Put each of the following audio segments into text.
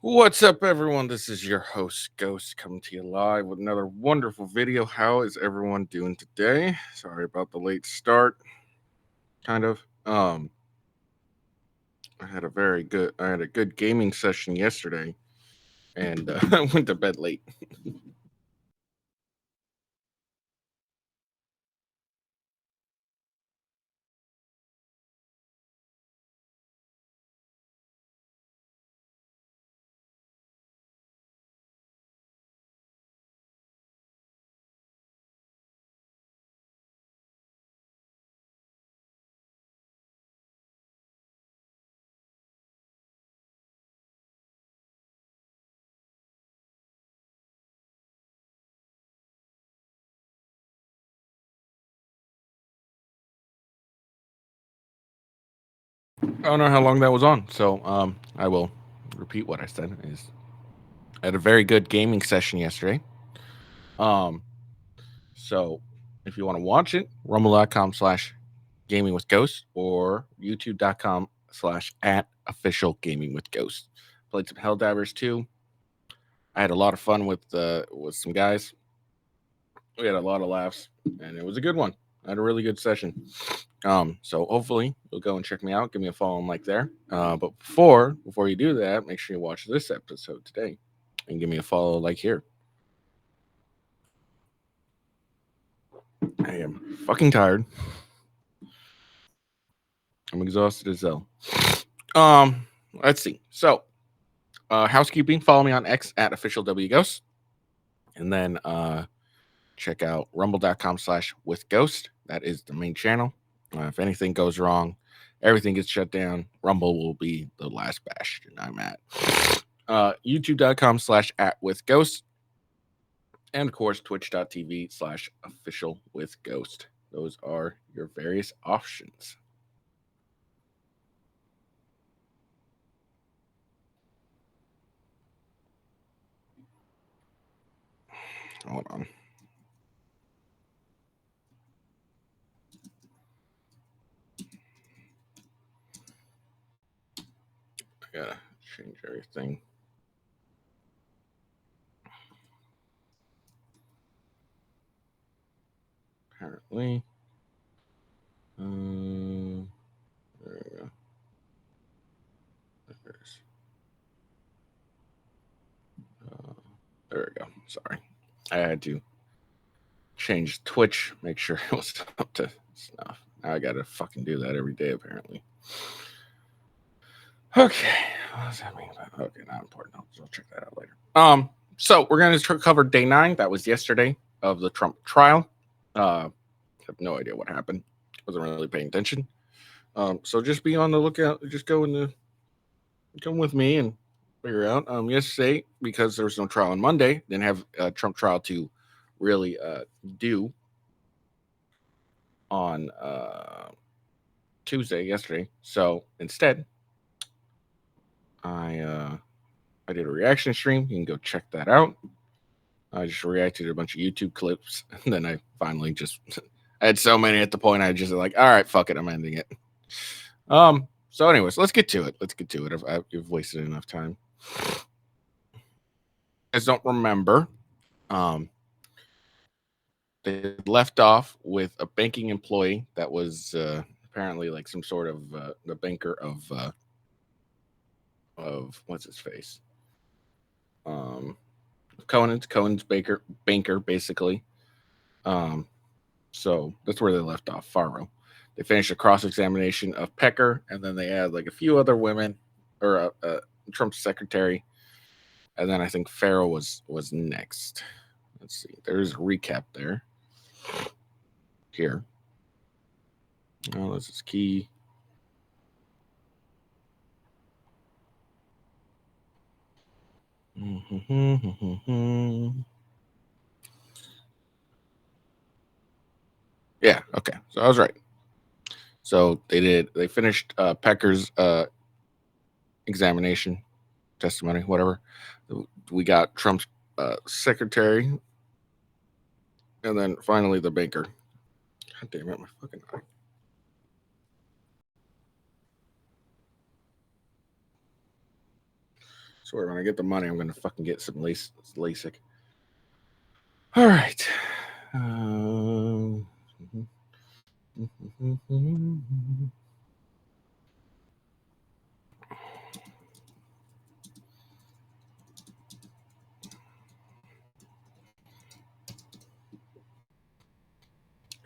What's up, everyone? This is your host, Ghost, coming to you live with another wonderful video. How is everyone doing today? Sorry about the late start, kind of. I had a good gaming session yesterday, and I went to bed late. I don't know how long that was on, so I will repeat what I said. I had a very good gaming session yesterday. Um, so if you want to watch it, rumble.com/gaming with ghost or youtube.com/at official gaming with ghost. Played some Helldivers 2. I had a lot of fun with some guys. We had a lot of laughs, and it was a good one. I had a really good session. So hopefully you'll go and check me out. Give me a follow and like there. But before you do that, make sure you watch this episode today and give me a follow like here. I am fucking tired. I'm exhausted as hell. Let's see. So, housekeeping. Follow me on X at officialwghost, and then check out rumble.com/withghost. That is the main channel. If anything goes wrong, everything gets shut down. Rumble will be the last bastion I'm at. YouTube.com/@withghost, and of course Twitch.tv/officialwithghost. Those are your various options. Hold on. I gotta change everything. Apparently. There we go. There we go. Sorry. I had to change Twitch, make sure it was up to snuff. Now I gotta fucking do that every day, apparently. Okay. What does that mean? Okay, not important. I'll check that out later. So we're gonna cover day 9. That was yesterday of the Trump trial. I have no idea what happened. Wasn't really paying attention. So just be on the lookout. Just come with me and figure out. Yesterday, because there was no trial on Monday, didn't have a Trump trial to really do on Tuesday yesterday. So instead, I did a reaction stream. You can go check that out. I just reacted to a bunch of YouTube clips, and then I finally just I had so many at the point I just like, all right, fuck it, I'm ending it. So anyways, let's get to it. I've wasted enough time. I don't remember. They left off with a banking employee that was apparently like some sort of the banker of what's his face, Cohen's banker basically. So that's where they left off. Faro. They finished a cross examination of Pecker, and then they had like a few other women, or Trump's secretary, and then I think Farrow was next. Let's see. There's a recap there. Here. Oh, this is key. Yeah, okay. So I was right. So they finished Pecker's examination, testimony, whatever. We got Trump's secretary, and then finally the banker. God damn it, my fucking eye. swear, when I get the money, I'm gonna fucking get some LASIK. All right. All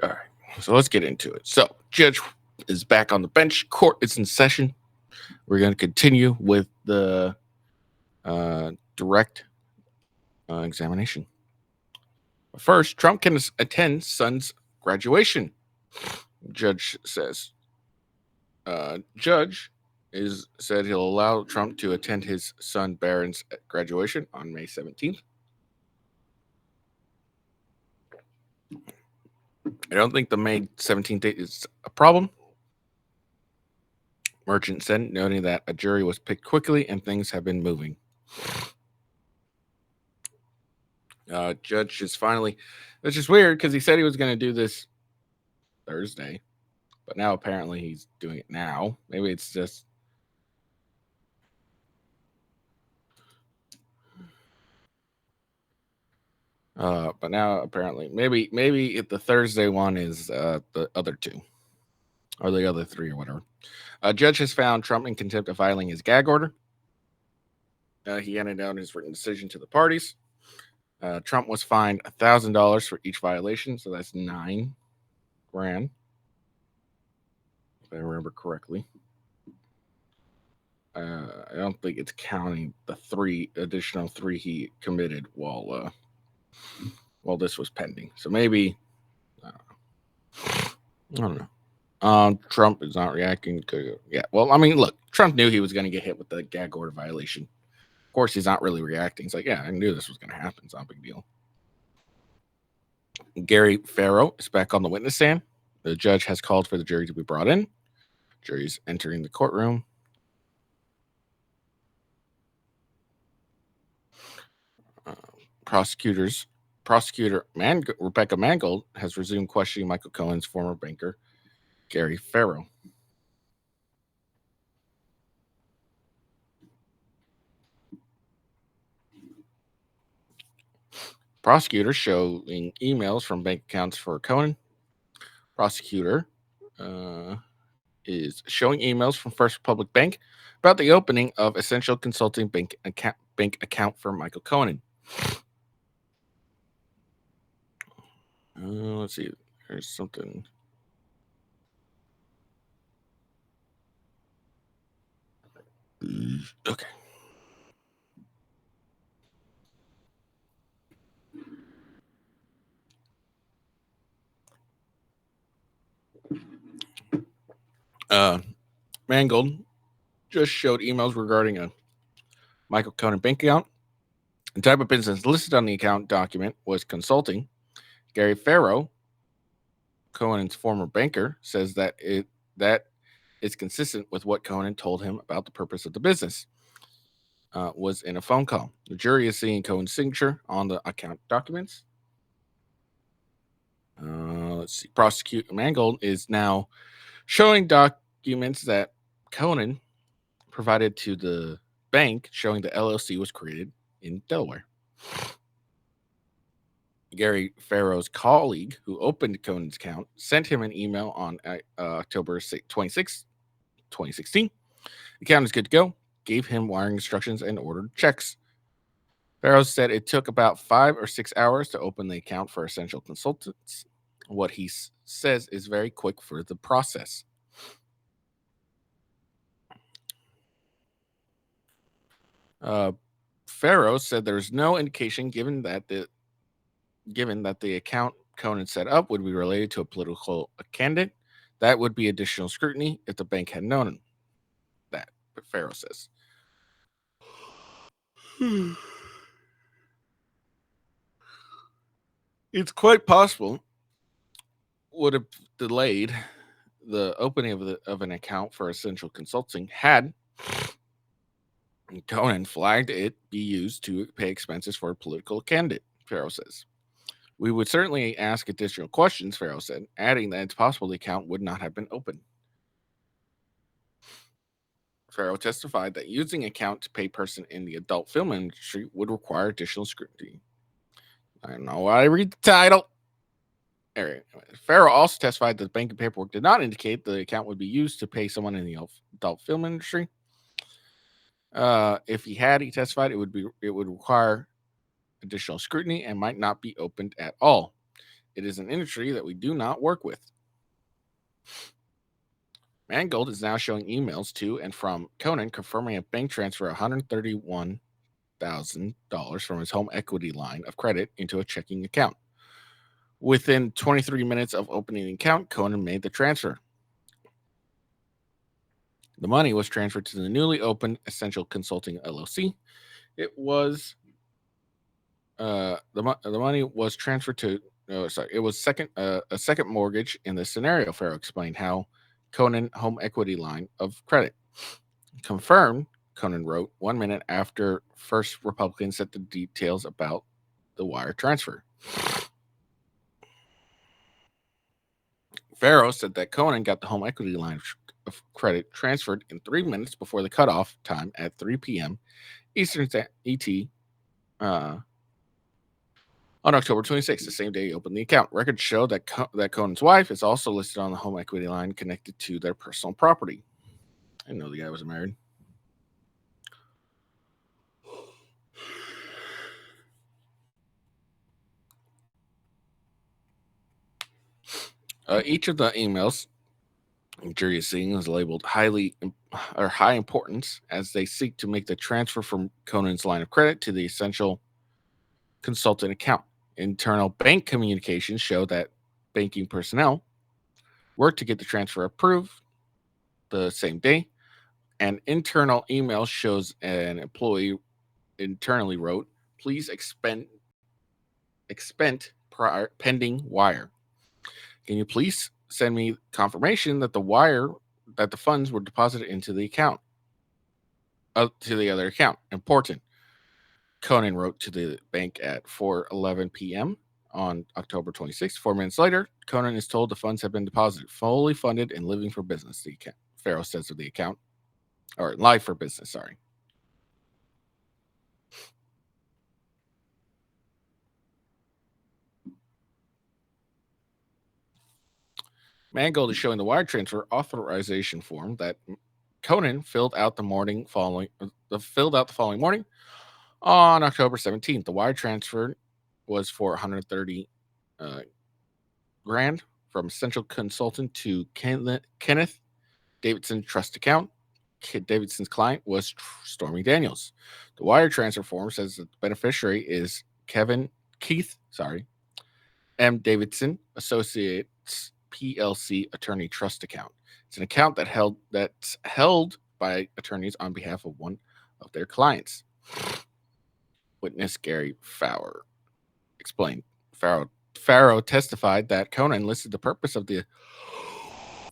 right. So let's get into it. So, Judge is back on the bench. Court is in session. We're going to continue with the direct examination. First, Trump can attend son's graduation. Judge says. Judge said he'll allow Trump to attend his son Barron's graduation on May 17th. I don't think the May 17th date is a problem. Merchant said, noting that a jury was picked quickly and things have been moving. Judge is finally, which is weird because he said he was going to do this Thursday, but now apparently he's doing it now. Maybe it's just. But now apparently, maybe if the Thursday one is the other two, or the other three, or whatever. Judge has found Trump in contempt of violating his gag order. He handed down his written decision to the parties. Trump was fined $1,000 for each violation, so that's $9,000, if I remember correctly. I don't think it's counting the additional three he committed while this was pending. So maybe, I don't know. Trump is not reacting to, well, I mean, look, Trump knew he was going to get hit with the gag order violation. Of course, he's not really reacting. He's like, I knew this was going to happen. It's not a big deal. Gary Farrow is back on the witness stand. The judge has called for the jury to be brought in. Jury's entering the courtroom. Prosecutor Rebecca Mangold has resumed questioning Michael Cohen's former banker, Gary Farrow. Prosecutor showing emails from bank accounts for Cohen. Prosecutor is showing emails from First Republic Bank about the opening of Essential Consulting bank account for Michael Cohen. Let's see. There's something. Okay. Mangold just showed emails regarding a Michael Cohen bank account. The type of business listed on the account document was consulting. Gary Farrow, Cohen's former banker, says that that is consistent with what Cohen told him about the purpose of the business. Was in a phone call. The jury is seeing Cohen's signature on the account documents. Let's see. Prosecutor Mangold is now showing documents that Cohen provided to the bank showing the LLC was created in Delaware. Gary Farrow's colleague, who opened Cohen's account, sent him an email on October 26, 2016. The account is good to go. Gave him wiring instructions and ordered checks. Farrow said it took about 5 or 6 hours to open the account for Essential Consultants. What he says is very quick for the process. Farrow said there's no indication given that the account Cohen set up would be related to a political candidate. That would be additional scrutiny if the bank had known that, but Farrow says. It's quite possible would have delayed the opening of an account for Essential Consulting had Cohen flagged it be used to pay expenses for a political candidate, Farrow says. We would certainly ask additional questions, Farrow said, adding that it's possible the account would not have been opened. Farrow testified that using account to pay person in the adult film industry would require additional scrutiny. I don't know why I read the title. Farrow also testified that the banking paperwork did not indicate the account would be used to pay someone in the adult film industry. If he had, he testified it would require additional scrutiny and might not be opened at all. It is an industry that we do not work with. Mangold is now showing emails to and from Conan confirming a bank transfer of $131,000 from his home equity line of credit into a checking account. Within 23 minutes of opening the account, Conan made the transfer. The money was transferred to the newly opened Essential Consulting LLC. It was the money was transferred to. It was a second mortgage in the scenario. Farrow explained how Conan home equity line of credit confirmed. Conan wrote 1 minute after First Republican sent the details about the wire transfer. Farrow said that Conan got the home equity line of credit transferred in 3 minutes before the cutoff time at 3 p.m. Eastern ET on October 26th, the same day he opened the account. Records show that that Conan's wife is also listed on the home equity line connected to their personal property. I didn't know the guy was married. Each of the emails the jury is seeing is labeled high importance as they seek to make the transfer from Conan's line of credit to the Essential Consultant account. Internal bank communications show that banking personnel worked to get the transfer approved the same day. An internal email shows an employee internally wrote, "Please expend prior pending wire. Can you please send me confirmation that the funds were deposited into the account, to the other account? Important." Conan wrote to the bank at 4:11 p.m. on October 26th. 4 minutes later, Conan is told the funds have been deposited, fully funded and living for business. The account, Farrow says of the account, or live for business. Sorry. Mangold is showing the wire transfer authorization form that Conan filled out the following morning on October 17th. The wire transfer was for 130 grand from Essential Consultant to Kenneth Davidson Trust account. Davidson's client was Stormy Daniels. The wire transfer form says that the beneficiary is Keith M. Davidson Associates PLC Attorney Trust account. It's an account that's held by attorneys on behalf of one of their clients. Witness Gary Fowler explained. Farrow testified that Conan listed the purpose of the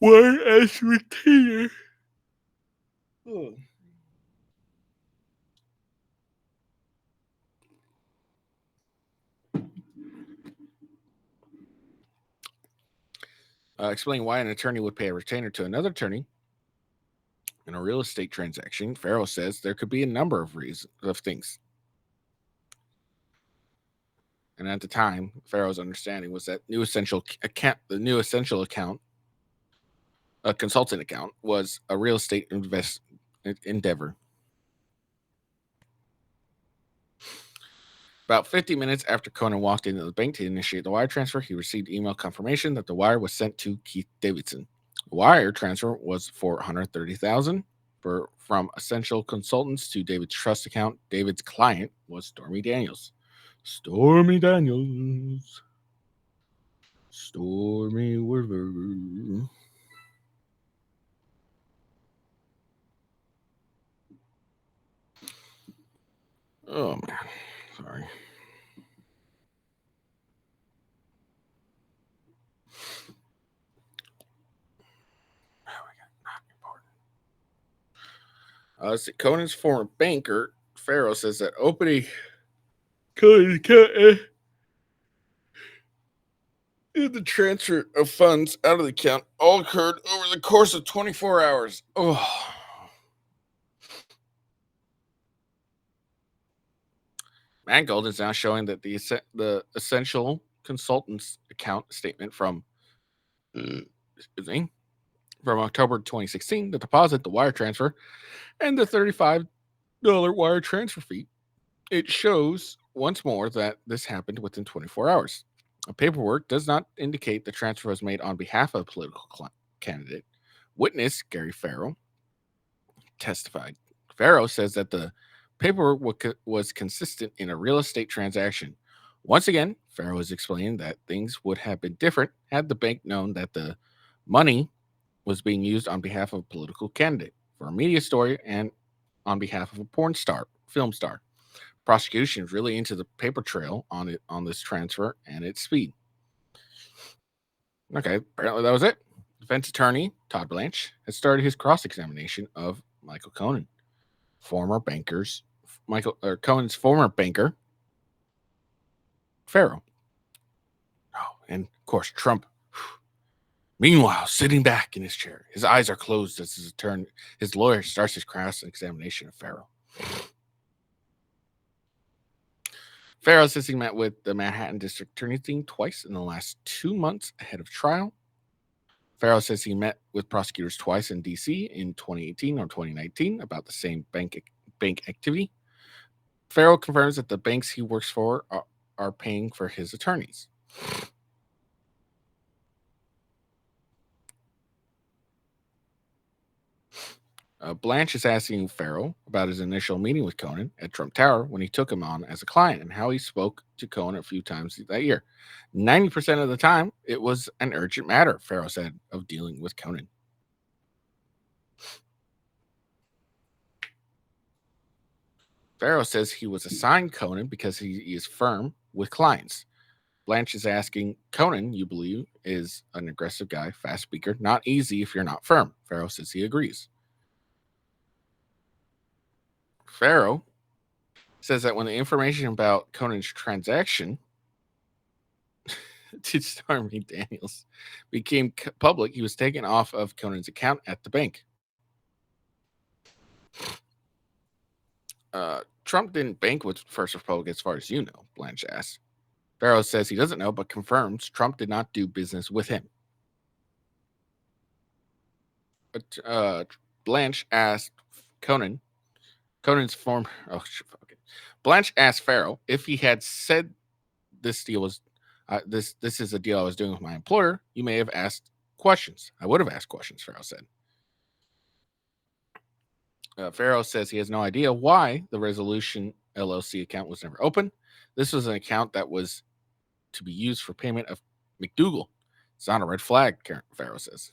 wire as retainer. Explaining why an attorney would pay a retainer to another attorney in a real estate transaction. Farrow says there could be a number of things. And at the time, Farrow's understanding was that the new Essential account, a consultant account, was a real estate endeavor. About 50 minutes after Conan walked into the bank to initiate the wire transfer, he received email confirmation that the wire was sent to Keith Davidson. The wire transfer was for $130,000 from Essential Consultants to David's trust account. David's client was Stormy Daniels. Stormy River. Oh man, sorry. Conan's former banker, Farrow, says that opening Conan's account and the transfer of funds out of the account all occurred over the course of 24 hours. Oh. Mangold is now showing that the essential consultants account statement excuse me, from October 2016, the deposit, the wire transfer, and the $35 wire transfer fee. It shows once more that this happened within 24 hours. The paperwork does not indicate the transfer was made on behalf of a political candidate. Witness Gary Farrow testified. Farrow says that the paperwork was consistent in a real estate transaction. Once again, Farrow is explaining that things would have been different had the bank known that the money was being used on behalf of a political candidate for a media story and on behalf of a porn star, film star. Prosecution is really into the paper trail on this transfer and its speed. Okay, apparently that was it. Defense attorney Todd Blanche has started his cross-examination of Michael Cohen, Cohen's former banker, Farrow. Oh, and of course Trump. Meanwhile, sitting back in his chair, his eyes are closed as his lawyer starts his cross-examination of Farrow. Farrow says he met with the Manhattan District Attorney's team twice in the last 2 months ahead of trial. Farrow says he met with prosecutors twice in D.C. in 2018 or 2019 about the same bank activity. Farrow confirms that the banks he works for are paying for his attorneys. Blanche is asking Farrow about his initial meeting with Cohen at Trump Tower when he took him on as a client and how he spoke to Cohen a few times that year. 90% of the time, it was an urgent matter, Farrow said, of dealing with Cohen. Farrow says he was assigned Cohen because he is firm with clients. Blanche is asking, Cohen, you believe, is an aggressive guy, fast speaker, not easy if you're not firm. Farrow says he agrees. Farrow says that when the information about Cohen's transaction to Stormy Daniels became public, he was taken off of Cohen's account at the bank. Trump didn't bank with First Republic as far as you know, Blanche asked. Farrow says he doesn't know, but confirms Trump did not do business with him. Blanche asked Conan's former. Blanche asked Farrow if he had said this deal was this is a deal I was doing with my employer. You may have asked questions. I would have asked questions. Farrow said. Farrow says he has no idea why the Resolution LLC account was never opened. This was an account that was to be used for payment of McDougal. It's not a red flag, Farrow says.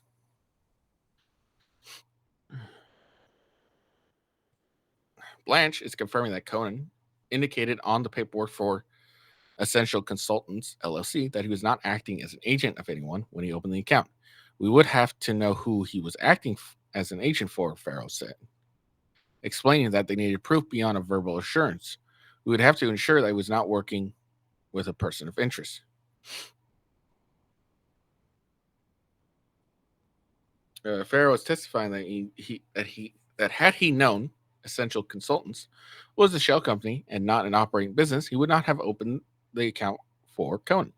Blanche is confirming that Cohen indicated on the paperwork for Essential Consultants LLC that he was not acting as an agent of anyone when he opened the account. We would have to know who he was acting as an agent for, Farrow said, explaining that they needed proof beyond a verbal assurance. We would have to ensure that he was not working with a person of interest. Farrow is testifying that had he known Essential Consultants was a shell company and not an operating business, he would not have opened the account for Cohen.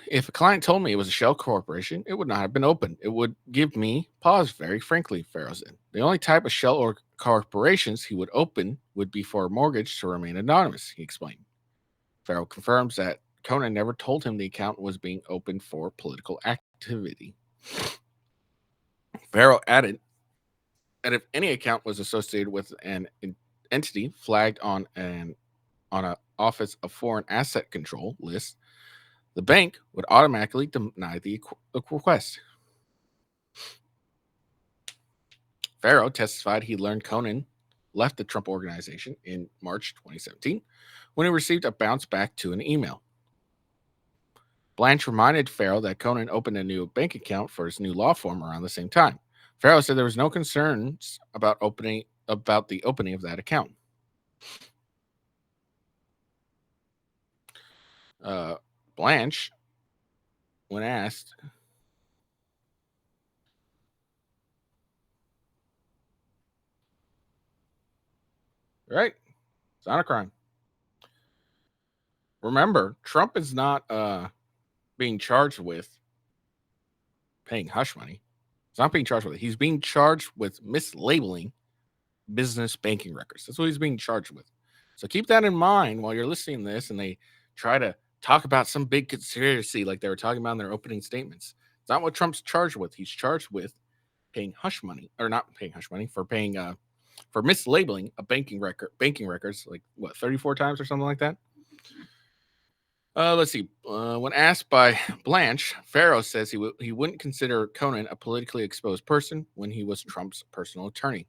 If a client told me it was a shell corporation, it would not have been open. It would give me pause, very frankly, Farrow said. The only type of shell or corporations he would open would be for a mortgage to remain anonymous, he explained. Farrow confirms that Cohen never told him the account was being opened for political activity. Farrow added that if any account was associated with an entity flagged on an Office of Foreign Asset Control list, the bank would automatically deny the request. Farrow testified he learned Cohen left the Trump Organization in March 2017 when he received a bounce back to an email. Blanche reminded Farrow that Cohen opened a new bank account for his new law firm around the same time. Farrow said there was no concerns about the opening of that account. Blanche, when asked, right? It's not a crime. Remember, Trump is not being charged with paying hush money. He's not being charged with it. He's being charged with mislabeling business banking records. That's what he's being charged with. So keep that in mind while you're listening to this and they try to talk about some big conspiracy like they were talking about in their opening statements. It's not what Trump's charged with. He's charged with paying hush money, or not paying hush money, for paying for mislabeling a banking records, like what, 34 times or something like that. Let's see. When asked by Blanche, Farrow says he wouldn't consider Conan a politically exposed person when he was Trump's personal attorney.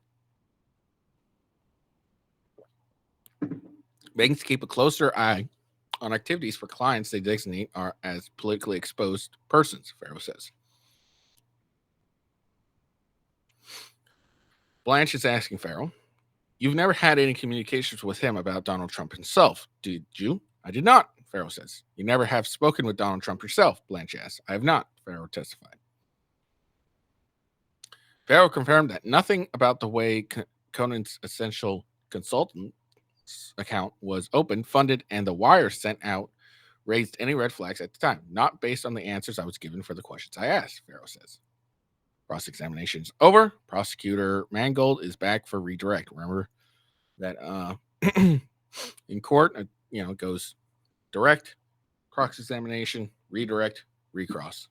Banks keep a closer eye on activities for clients they designate are as politically exposed persons, Farrow says. Blanche is asking Farrow, "You've never had any communications with him about Donald Trump himself, did you?" "I did not," Farrow says. "You never have spoken with Donald Trump yourself?" Blanche asks. "I have not," Farrow testified. Farrow confirmed that nothing about the way Conan's essential consultant account was opened, funded, and the wire sent out raised any red flags at the time, not based on the answers I was given for the questions I asked, Farrow says. Cross-examination's over. Prosecutor Mangold is back for redirect. Remember that in court, it goes direct, cross-examination, redirect, recross.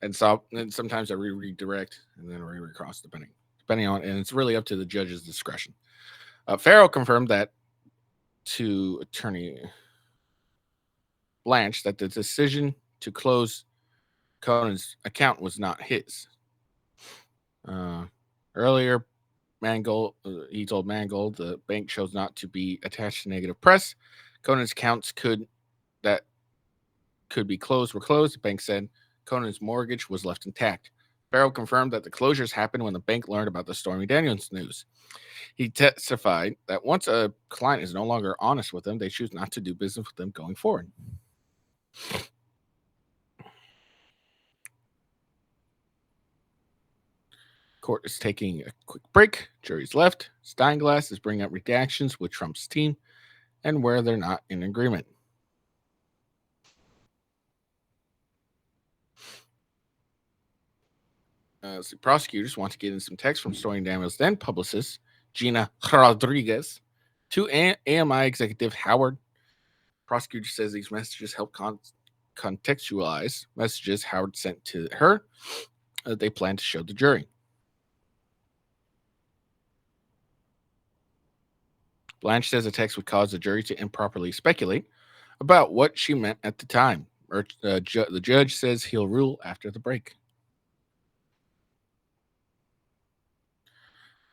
And sometimes I redirect and then recross, depending on, and it's really up to the judge's discretion. Farrow confirmed that to attorney Blanche that the decision to close Conan's account was not his. Earlier, he told Mangold the bank chose not to be attached to negative press. Conan's accounts could be closed were closed. The bank said Conan's mortgage was left intact. Farrow confirmed that the closures happened when the bank learned about the Stormy Daniels news. He testified that once a client is no longer honest with them, they choose not to do business with them going forward. Court is taking a quick break. Jury's left. Steinglass is bringing up redactions with Trump's team and where they're not in agreement. The prosecutors want to get in some text from Stormy Daniels' then publicist, Gina Rodriguez, to AMI executive Howard. Prosecutor says these messages help contextualize messages Howard sent to her that they plan to show the jury. Blanche says the text would cause the jury to improperly speculate about what she meant at the time. The judge says he'll rule after the break.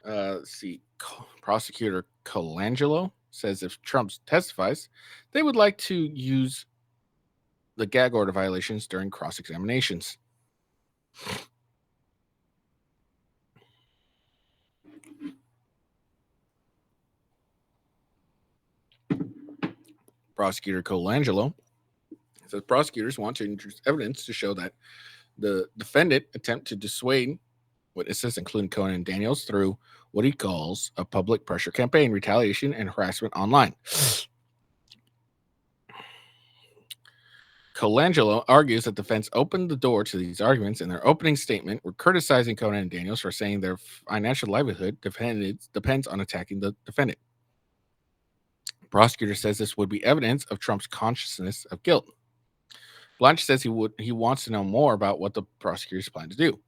Let's see. Prosecutor Colangelo says if Trump testifies, they would like to use the gag order violations during cross-examinations. Prosecutor Colangelo says prosecutors want to introduce evidence to show that the defendant attempted to dissuade witnesses, including Conan and Daniels, through what he calls a public pressure campaign, retaliation, and harassment online. Colangelo argues that defense opened the door to these arguments in their opening statement. We're criticizing Conan and Daniels for saying their financial livelihood depends on attacking the defendant. The prosecutor says this would be evidence of Trump's consciousness of guilt. Blanche says he wants to know more about what the prosecutors plan to do.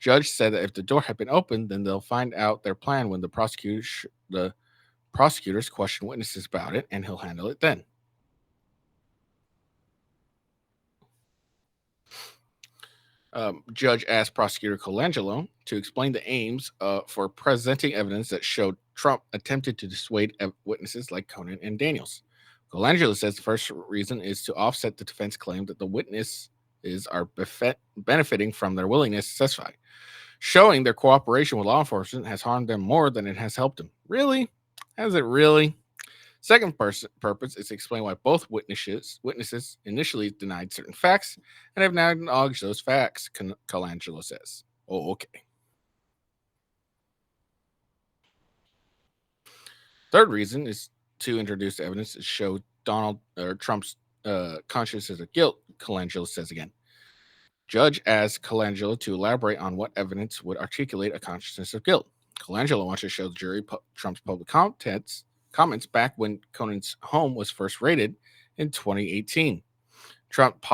Judge said that if the door had been opened, then they'll find out their plan when the prosecutors question witnesses about it, and he'll handle it then. Judge asked Prosecutor Colangelo to explain the aims for presenting evidence that showed Trump attempted to dissuade witnesses like Conan and Daniels. Colangelo says the first reason is to offset the defense claim that the witnesses are benefiting from their willingness to testify. Showing their cooperation with law enforcement has harmed them more than it has helped them. Really? Has it really? Second purpose is to explain why both witnesses initially denied certain facts and have now acknowledged those facts, Colangelo says. Oh, okay. Third reason is to introduce evidence to show Donald or Trump's consciousness of guilt. Colangelo says again. Judge asks Colangelo to elaborate on what evidence would articulate a consciousness of guilt. Colangelo wants to show the jury Trump's public comments back when Conan's home was first raided in 2018. Trump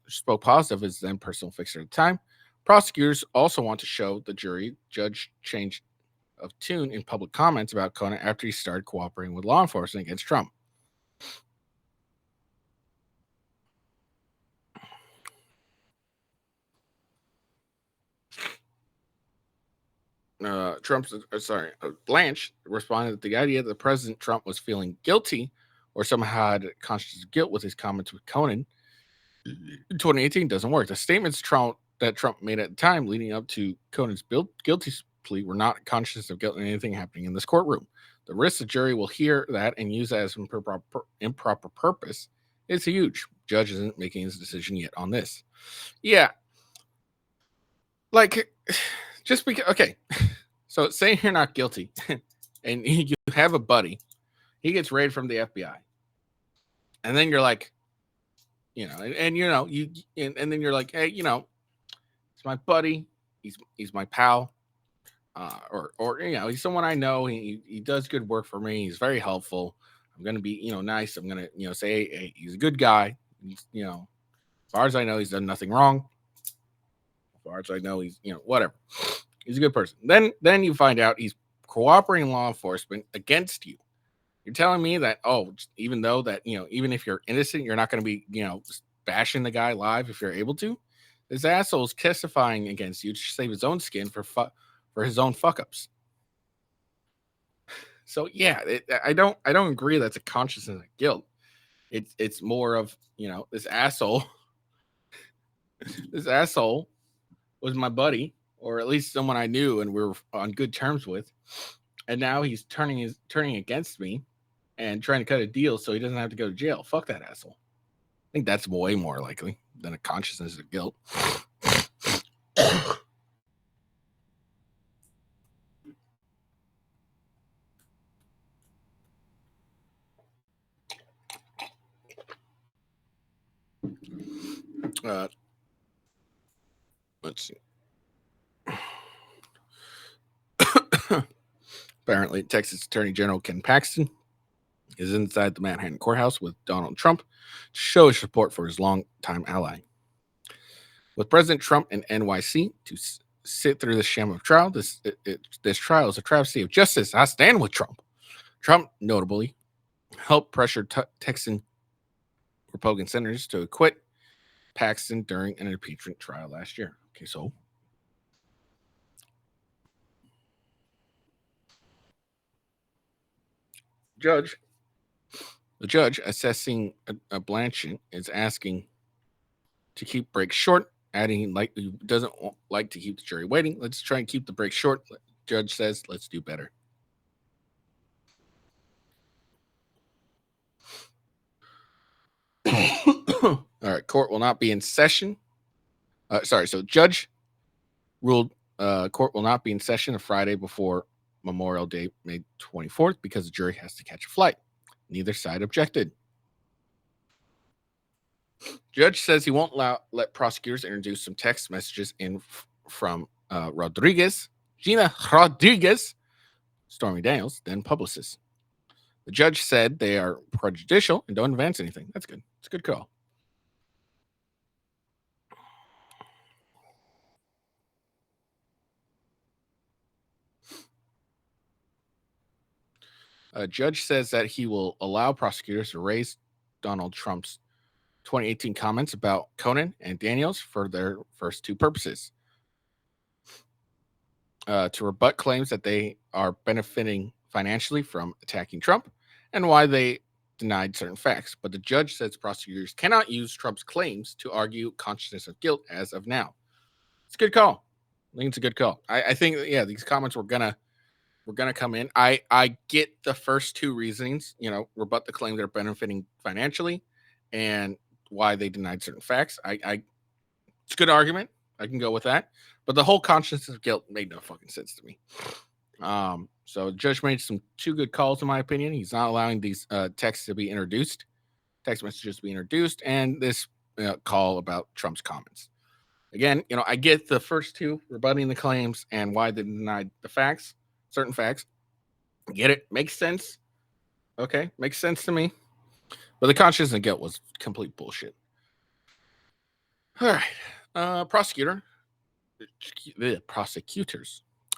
spoke positive of his then personal fixer at the time. Prosecutors also want to show the jury Judge changed of tune in public comments about Conan after he started cooperating with law enforcement against Trump. Blanche responded that the idea that President Trump was feeling guilty or somehow had a conscious guilt with his comments with Conan in 2018 doesn't work. The statements that Trump made at the time leading up to Conan's guilty plea were not conscious of guilt in anything happening in this courtroom. The risk the jury will hear that and use that as improper purpose is huge. Judge isn't making his decision yet on this. Yeah. Like, just because, okay. So say you're not guilty and you have a buddy, he gets raided from the FBI. And then you're like, and then you're like, hey, it's my buddy. He's my pal. Or he's someone I know. He does good work for me. He's very helpful. I'm going to be, nice. I'm going to, say, hey, he's a good guy. He's, as far as I know, he's done nothing wrong. As far as I know, he's, whatever. He's a good person. Then you find out he's cooperating law enforcement against you. You're telling me that, even though that, even if you're innocent, you're not going to be, just bashing the guy live if you're able to. This asshole is testifying against you to save his own skin for his own fuck ups. So yeah, I don't agree that's a consciousness of guilt. It's more of, this asshole. This asshole was my buddy, or at least someone I knew and we were on good terms with, and now he's turning against me and trying to cut a deal so he doesn't have to go to jail. Fuck that asshole. I think that's way more likely than a consciousness of guilt. Let's see. Apparently, Texas Attorney General Ken Paxton is inside the Manhattan courthouse with Donald Trump to show his support for his longtime ally. With President Trump in NYC to sit through the sham of trial, this trial is a travesty of justice. I stand with Trump. Trump, notably, helped pressure Texan Republican senators to acquit Paxton during an impeachment trial last year. Okay, so the judge assessing a Blanchett is asking to keep breaks short, adding he doesn't like to keep the jury waiting. Let's try and keep the break short. Judge says, let's do better. All right, court will not be in session. So judge ruled court will not be in session the Friday before Memorial Day, May 24th, because the jury has to catch a flight. Neither side objected. Judge says he won't let prosecutors introduce some text messages from Gina Rodriguez, Stormy Daniels, then publicist. The judge said they are prejudicial and don't advance anything. That's good. It's a good call. A judge says that he will allow prosecutors to raise Donald Trump's 2018 comments about Conan and Daniels for their first two purposes. To rebut claims that they are benefiting financially from attacking Trump and why they denied certain facts. But the judge says prosecutors cannot use Trump's claims to argue consciousness of guilt as of now. It's a good call. I think it's a good call. I think, these comments were gonna come in. I get the first two reasonings, rebut the claim they're benefiting financially and why they denied certain facts. It's a good argument. I can go with that. But the whole consciousness of guilt made no fucking sense to me. So the judge made two good calls, in my opinion. He's not allowing these texts to be introduced, text messages to be introduced, and this call about Trump's comments. Again, I get the first two, rebutting the claims and why they denied the facts, certain facts. Get it? Makes sense. Okay, makes sense to me. But the conscience and guilt was complete bullshit. All right. Prosecutors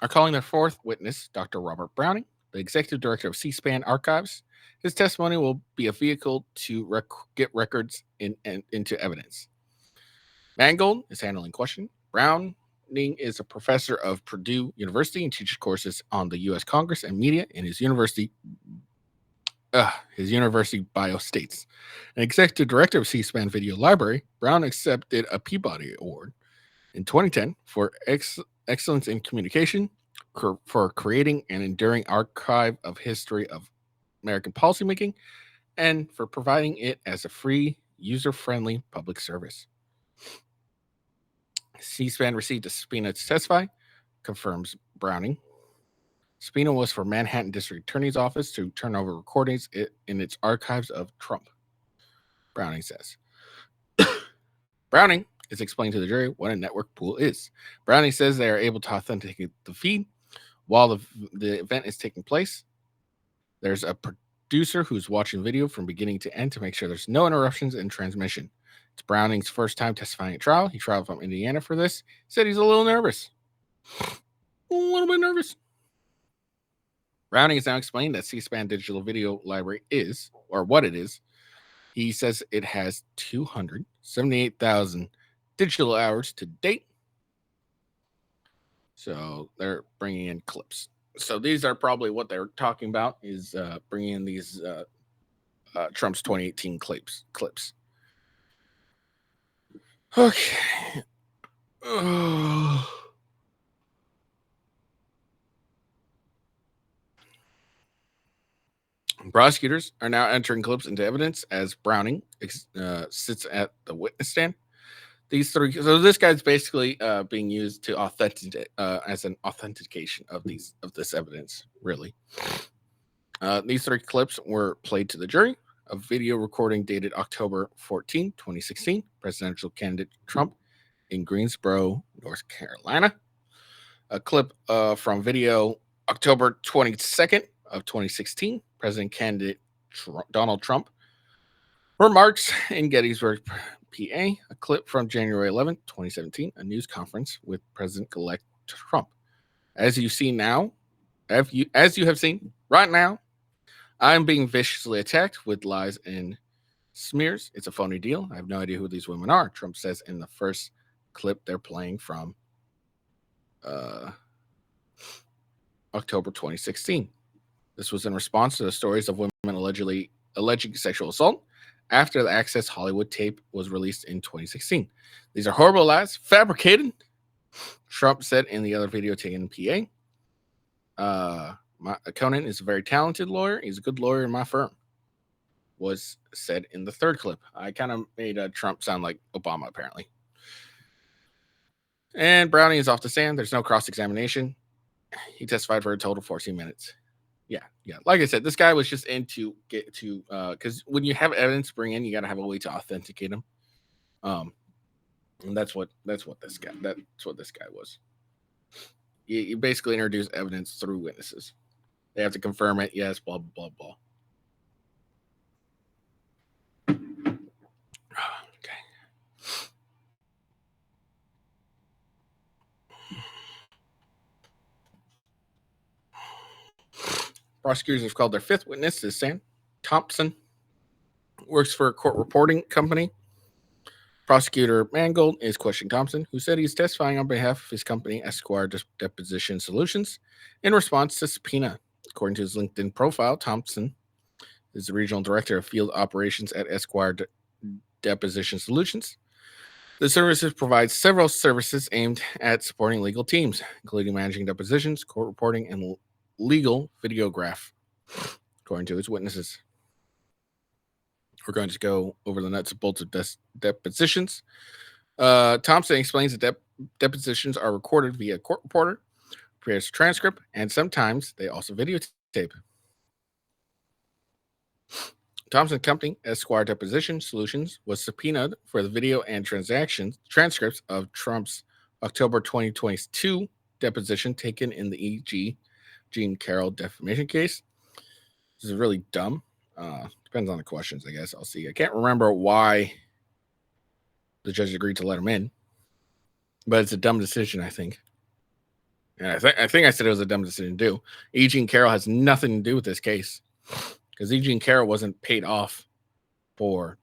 are calling their fourth witness, Dr. Robert Browning, the executive director of C-SPAN Archives. His testimony will be a vehicle to get records into evidence. Mangold is handling question. Browning is a professor of Purdue University and teaches courses on the U.S. Congress and media in his university bio states. An executive director of C-SPAN Video Library, Brown accepted a Peabody Award in 2010 for excellence in communication, for creating an enduring archive of history of American policymaking, and for providing it as a free, user-friendly public service. C-SPAN received a subpoena to testify, confirms Browning. Subpoena was for Manhattan District Attorney's Office to turn over recordings in its archives of Trump, Browning says. Browning is explaining to the jury what a network pool is. Browning says they are able to authenticate the feed while the event is taking place. There's a producer who's watching video from beginning to end to make sure there's no interruptions in transmission. It's Browning's first time testifying at trial. He traveled from Indiana for this. He said he's a little nervous. A little bit nervous. Browning is now explaining that C-SPAN Digital Video Library is, or what it is. He says it has 278,000 digital hours to date. So they're bringing in clips. So these are probably what they're talking about, is bringing in these Trump's 2018 clips. Okay. Prosecutors are now entering clips into evidence as Browning sits at the witness stand. These three, so this guy's basically being used to authenticate as an authentication of this evidence. Really, these three clips were played to the jury. A video recording dated October 14, 2016, presidential candidate Trump in Greensboro, North Carolina. A clip from video October 22nd of 2016, president candidate Donald Trump remarks in Gettysburg, PA. A clip from January 11th, 2017, a news conference with President-elect Trump. As you see now, as you have seen right now, I'm being viciously attacked with lies and smears. It's a phony deal. I have no idea who these women are, Trump says in the first clip they're playing from October 2016. This was in response to the stories of women alleging sexual assault after the Access Hollywood tape was released in 2016. These are horrible lies, fabricated, Trump said in the other video taken in PA. Conan is a very talented lawyer. He's a good lawyer in my firm, was said in the third clip. I kind of made Trump sound like Obama, apparently. And Browning is off the stand. There's no cross-examination. He testified for a total of 14 minutes. Yeah. Like I said, this guy was just in to get to, because when you have evidence to bring in, you got to have a way to authenticate them. And that's what this guy was. You basically introduce evidence through witnesses. They have to confirm it. Yes, blah, blah, blah. Okay. Prosecutors have called their fifth witness to Sam Thompson, works for a court reporting company. Prosecutor Mangold is questioning Thompson, who said he's testifying on behalf of his company, Esquire Deposition Solutions, in response to subpoena. According to his LinkedIn profile, Thompson is the regional director of field operations at Esquire Deposition Solutions. The services provide several services aimed at supporting legal teams, including managing depositions, court reporting, and legal videograph, according to his witnesses. We're going to go over the nuts and bolts of depositions. Thompson explains that depositions are recorded via court reporter, prepares a transcript, and sometimes they also videotape. Thompson Company, Esquire Deposition Solutions, was subpoenaed for the video and transcripts of Trump's October 2022 deposition taken in the E.G. Jean Carroll defamation case. This is really dumb. Depends on the questions, I guess. I'll see. I can't remember why the judge agreed to let him in, but it's a dumb decision, I think. And I think I said it was a dumb decision to do. E. Jean Carroll has nothing to do with this case because E. Jean Carroll wasn't paid off for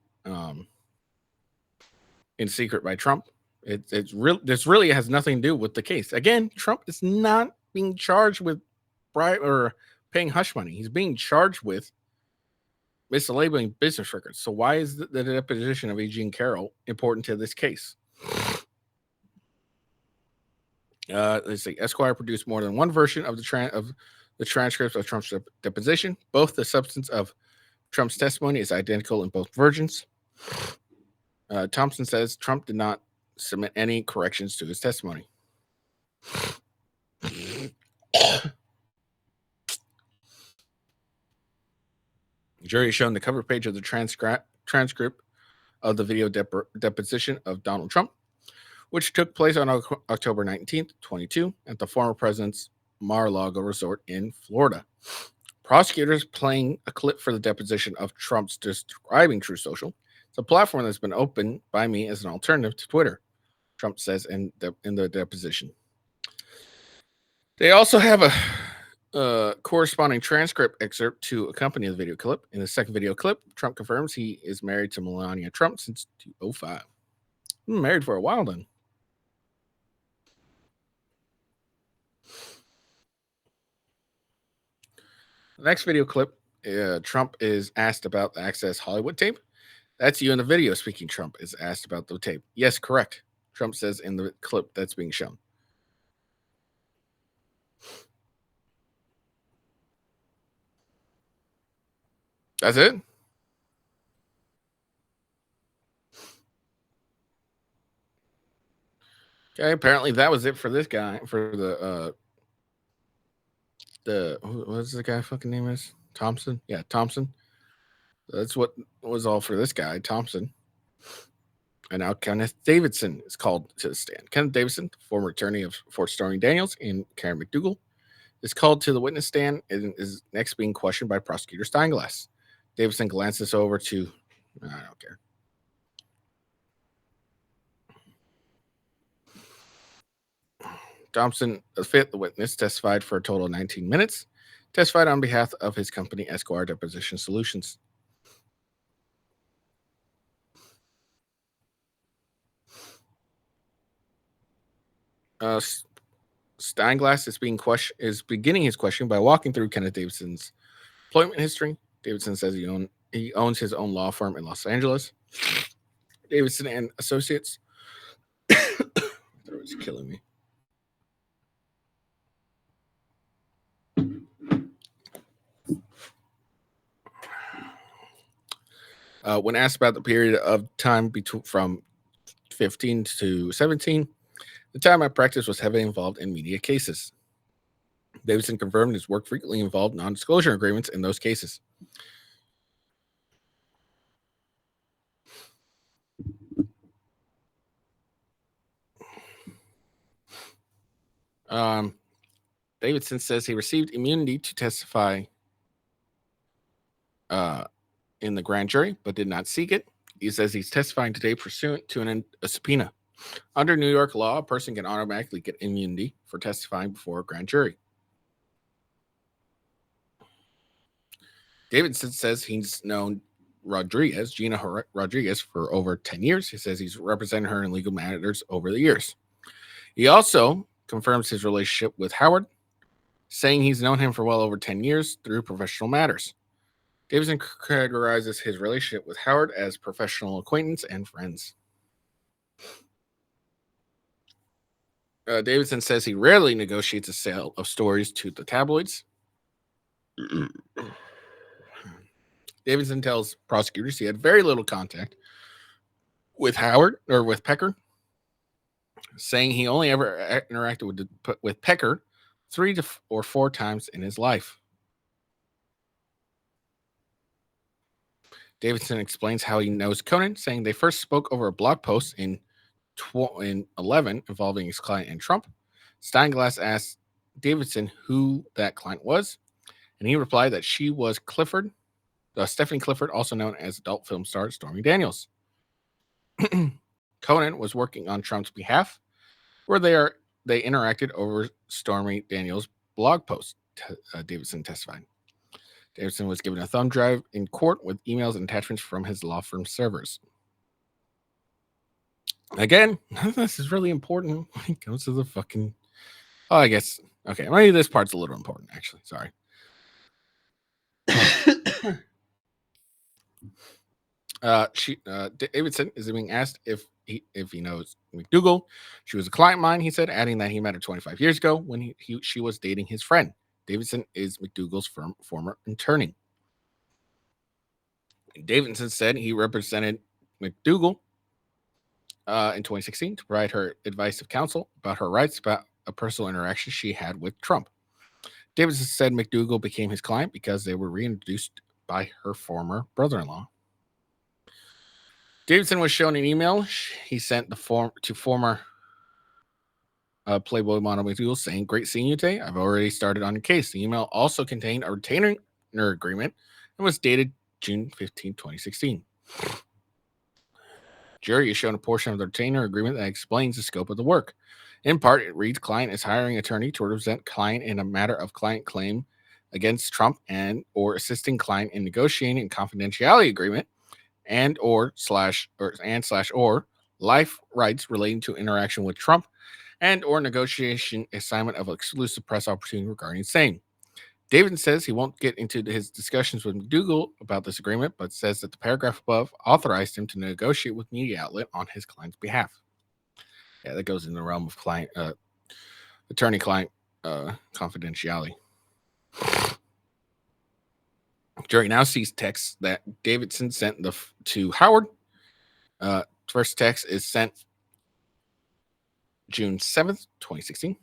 in secret by Trump. This really has nothing to do with the case. Again, Trump is not being charged with bribe or paying hush money. He's being charged with mislabeling business records. So why is the deposition of E. Jean Carroll important to this case? Let's see. Esquire produced more than one version of the transcripts of Trump's deposition. Both the substance of Trump's testimony is identical in both versions. Thompson says Trump did not submit any corrections to his testimony. The jury has shown the cover page of the transcript of the video deposition of Donald Trump, which took place on October 19th, 22, at the former president's Mar-a-Lago resort in Florida. Prosecutors playing a clip for the deposition of Trump's describing Truth Social. It's a platform that's been opened by me as an alternative to Twitter, Trump says in the deposition. They also have a corresponding transcript excerpt to accompany the video clip. In the second video clip, Trump confirms he is married to Melania Trump since 2005. Been married for a while then. The next video clip, Trump is asked about the Access Hollywood tape. That's you in the video speaking. Trump is asked about the tape. Yes, correct. Trump says in the clip that's being shown. That's it? Okay, apparently that was it for this guy, for what's the guy fucking name is? Thompson? Yeah, Thompson. That's what was all for this guy, Thompson. And now Kenneth Davidson is called to the stand. Kenneth Davidson, former attorney for Stormy Daniels and Karen McDougal, is called to the witness stand and is next being questioned by prosecutor Steinglass. Davidson glances over to, I don't care. Thompson, the fifth witness, testified for a total of 19 minutes, testified on behalf of his company, Esquire Deposition Solutions. Steinglass is beginning his question by walking through Kenneth Davidson's employment history. Davidson says he owns his own law firm in Los Angeles. Davidson and Associates. That was killing me. When asked about the period of time from 15 to 17, the time I practiced was heavily involved in media cases. Davidson confirmed his work frequently involved non-disclosure agreements in those cases. Davidson says he received immunity to testify in the grand jury, but did not seek it. He says he's testifying today pursuant to a subpoena. Under New York law, a person can automatically get immunity for testifying before a grand jury. Davidson says he's known Gina Rodriguez, for over 10 years. He says he's represented her in legal matters over the years. He also confirms his relationship with Howard, saying he's known him for well over 10 years through professional matters. Davidson categorizes his relationship with Howard as professional acquaintance and friends. Davidson says he rarely negotiates a sale of stories to the tabloids. Davidson tells prosecutors he had very little contact with Howard or with Pecker, saying he only ever interacted with Pecker or 4 times in his life. Davidson explains how he knows Conan, saying they first spoke over a blog post in 11 involving his client and Trump. Steinglass asked Davidson who that client was, and he replied that she was Stephanie Clifford, also known as adult film star Stormy Daniels. Conan was working on Trump's behalf, where they interacted over Stormy Daniels' blog post, Davidson testified. Davidson was given a thumb drive in court with emails and attachments from his law firm servers. Again, this is really important when it comes to the fucking... Oh, I guess... Okay, maybe this part's a little important, actually. Sorry. Davidson is being asked if he knows McDougal. She was a client of mine, he said, adding that he met her 25 years ago when she was dating his friend. Davidson is McDougal's former attorney. Davidson said he represented McDougal in 2016 to provide her advice of counsel about her rights about a personal interaction she had with Trump. Davidson said McDougal became his client because they were reintroduced by her former brother-in-law. Davidson was shown an email he sent to former Playboy model McDougal saying, "Great seeing you today. I've already started on your case." The email also contained a retainer agreement and was dated June 15, 2016. Jury is shown a portion of the retainer agreement that explains the scope of the work. In part, it reads, "Client is hiring attorney to represent client in a matter of client claim against Trump and or assisting client in negotiating a confidentiality agreement and or life rights relating to interaction with Trump and or negotiation assignment of exclusive press opportunity regarding same." Davidson says he won't get into his discussions with McDougal about this agreement, but says that the paragraph above authorized him to negotiate with media outlet on his client's behalf. Yeah, that goes in the realm of client attorney-client confidentiality. Jury now sees texts that Davidson sent to Howard. First text is sent June 7th, 2016.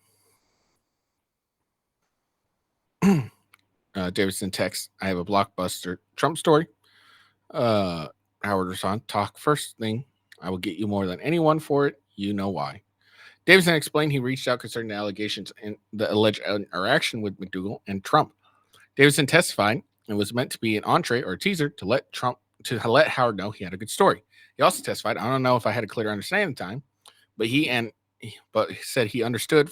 Davidson texts, "I have a blockbuster Trump story." Howard responds, "Talk first thing. I will get you more than anyone for it. You know why." Davidson explained he reached out concerning the allegations and the alleged interaction with McDougal and Trump. Davidson testified it was meant to be an entree or a teaser to let Howard know he had a good story. He also testified, "I don't know if I had a clear understanding at the time, but he said he understood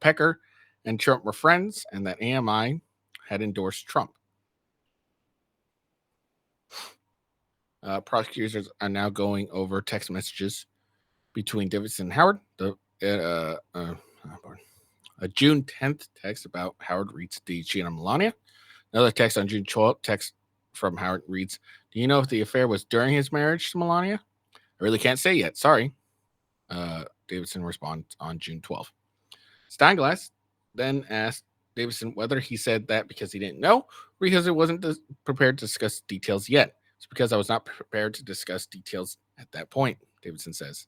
Pecker and Trump were friends and that AMI had endorsed Trump." Prosecutors are now going over text messages between Davidson and Howard. A June 10th text about Howard reads, "Do you cheat on Melania?" Another text on June 12th, text from Howard reads, "Do you know if the affair was during his marriage to Melania?" "I really can't say yet. Sorry." Davidson responds on June 12th. Steinglass then asked Davidson whether he said that because he didn't know or because he wasn't prepared to discuss details yet. "It's because I was not prepared to discuss details at that point," Davidson says.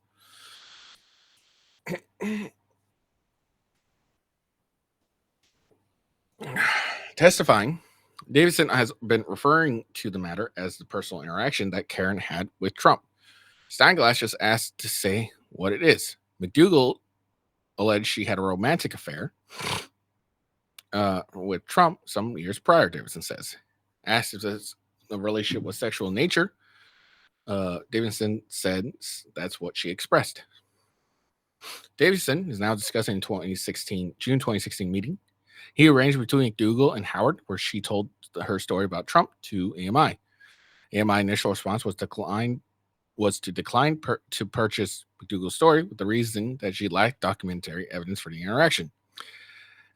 Testifying, Davidson has been referring to the matter as the personal interaction that Karen had with Trump. Steinglass just asked to say what it is. McDougal alleged she had a romantic affair with Trump some years prior, Davidson says. Asked if the relationship was sexual in nature, Davidson said that's what she expressed. Davidson is now discussing June 2016 meeting he arranged between McDougal and Howard, where she told her story about Trump to AMI. AMI initial response was to decline to purchase McDougal's story with the reason that she lacked documentary evidence for the interaction.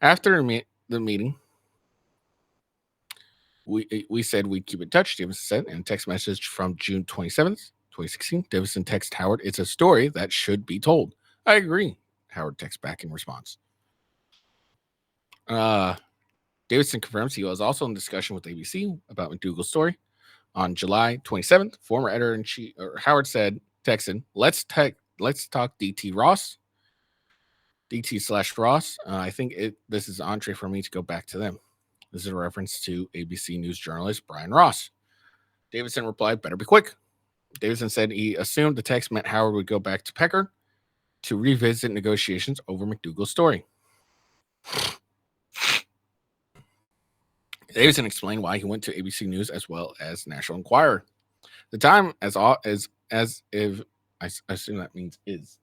After the meeting, we said we'd keep in touch, Davidson said, in a text message from June 27th, 2016. Davidson texted Howard, "It's a story that should be told." "I agree," Howard texts back in response. Davidson confirms he was also in discussion with ABC about McDougal's story. On July 27th, former editor-in-chief Howard said, texted, let's talk DT Ross." DT/Ross. I think this is entree for me to go back to them. This is a reference to ABC News journalist Brian Ross. Davidson replied, "Better be quick." Davidson said he assumed the text meant Howard would go back to Pecker to revisit negotiations over McDougal's story. Davidson explained why he went to ABC News as well as National Enquirer. The time, as if I assume that means is,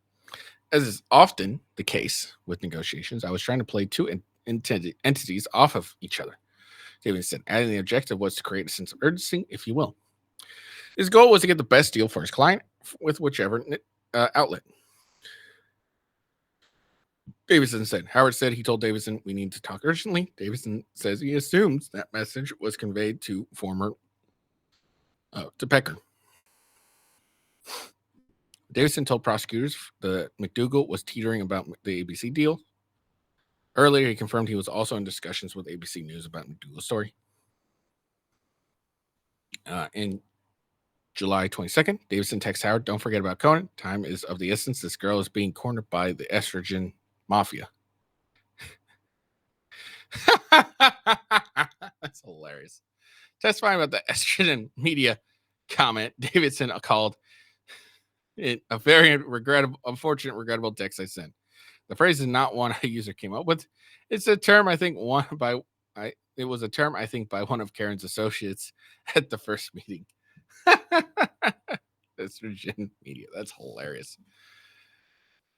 as is often the case with negotiations, I was trying to play two entities off of each other. Davidson said, adding the objective was to create a sense of urgency, if you will. His goal was to get the best deal for his client with whichever outlet. Davidson said. Howard said he told Davidson, "We need to talk urgently." Davidson says he assumes that message was conveyed to Pecker. Davidson told prosecutors that McDougal was teetering about the ABC deal. Earlier, he confirmed he was also in discussions with ABC News about McDougal's story. In July 22nd, Davidson texts Howard, "Don't forget about Conan. Time is of the essence. This girl is being cornered by the estrogen mafia." That's hilarious. Testifying about the estrogen media comment, Davidson called it a very regrettable text I sent. The phrase is not one a user came up with. It's a term I think it was a term I think by one of Karen's associates at the first meeting. Estrogen media. That's hilarious.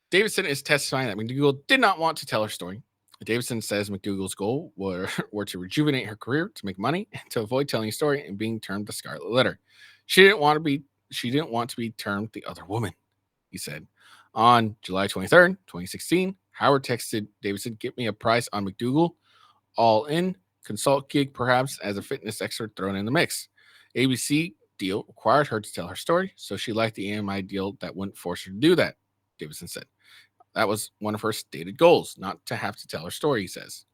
Davidson is testifying that McDougal did not want to tell her story. Davidson says McDougal's goal were to rejuvenate her career, to make money, and to avoid telling a story and being termed the Scarlet Letter. She didn't want to be termed the other woman, he said. On July 23rd, 2016, Howard texted Davidson, "Get me a price on McDougal, all in, consult gig, perhaps as a fitness expert thrown in the mix." ABC deal required her to tell her story, so she liked the AMI deal that wouldn't force her to do that, Davidson said. That was one of her stated goals, not to have to tell her story, he says.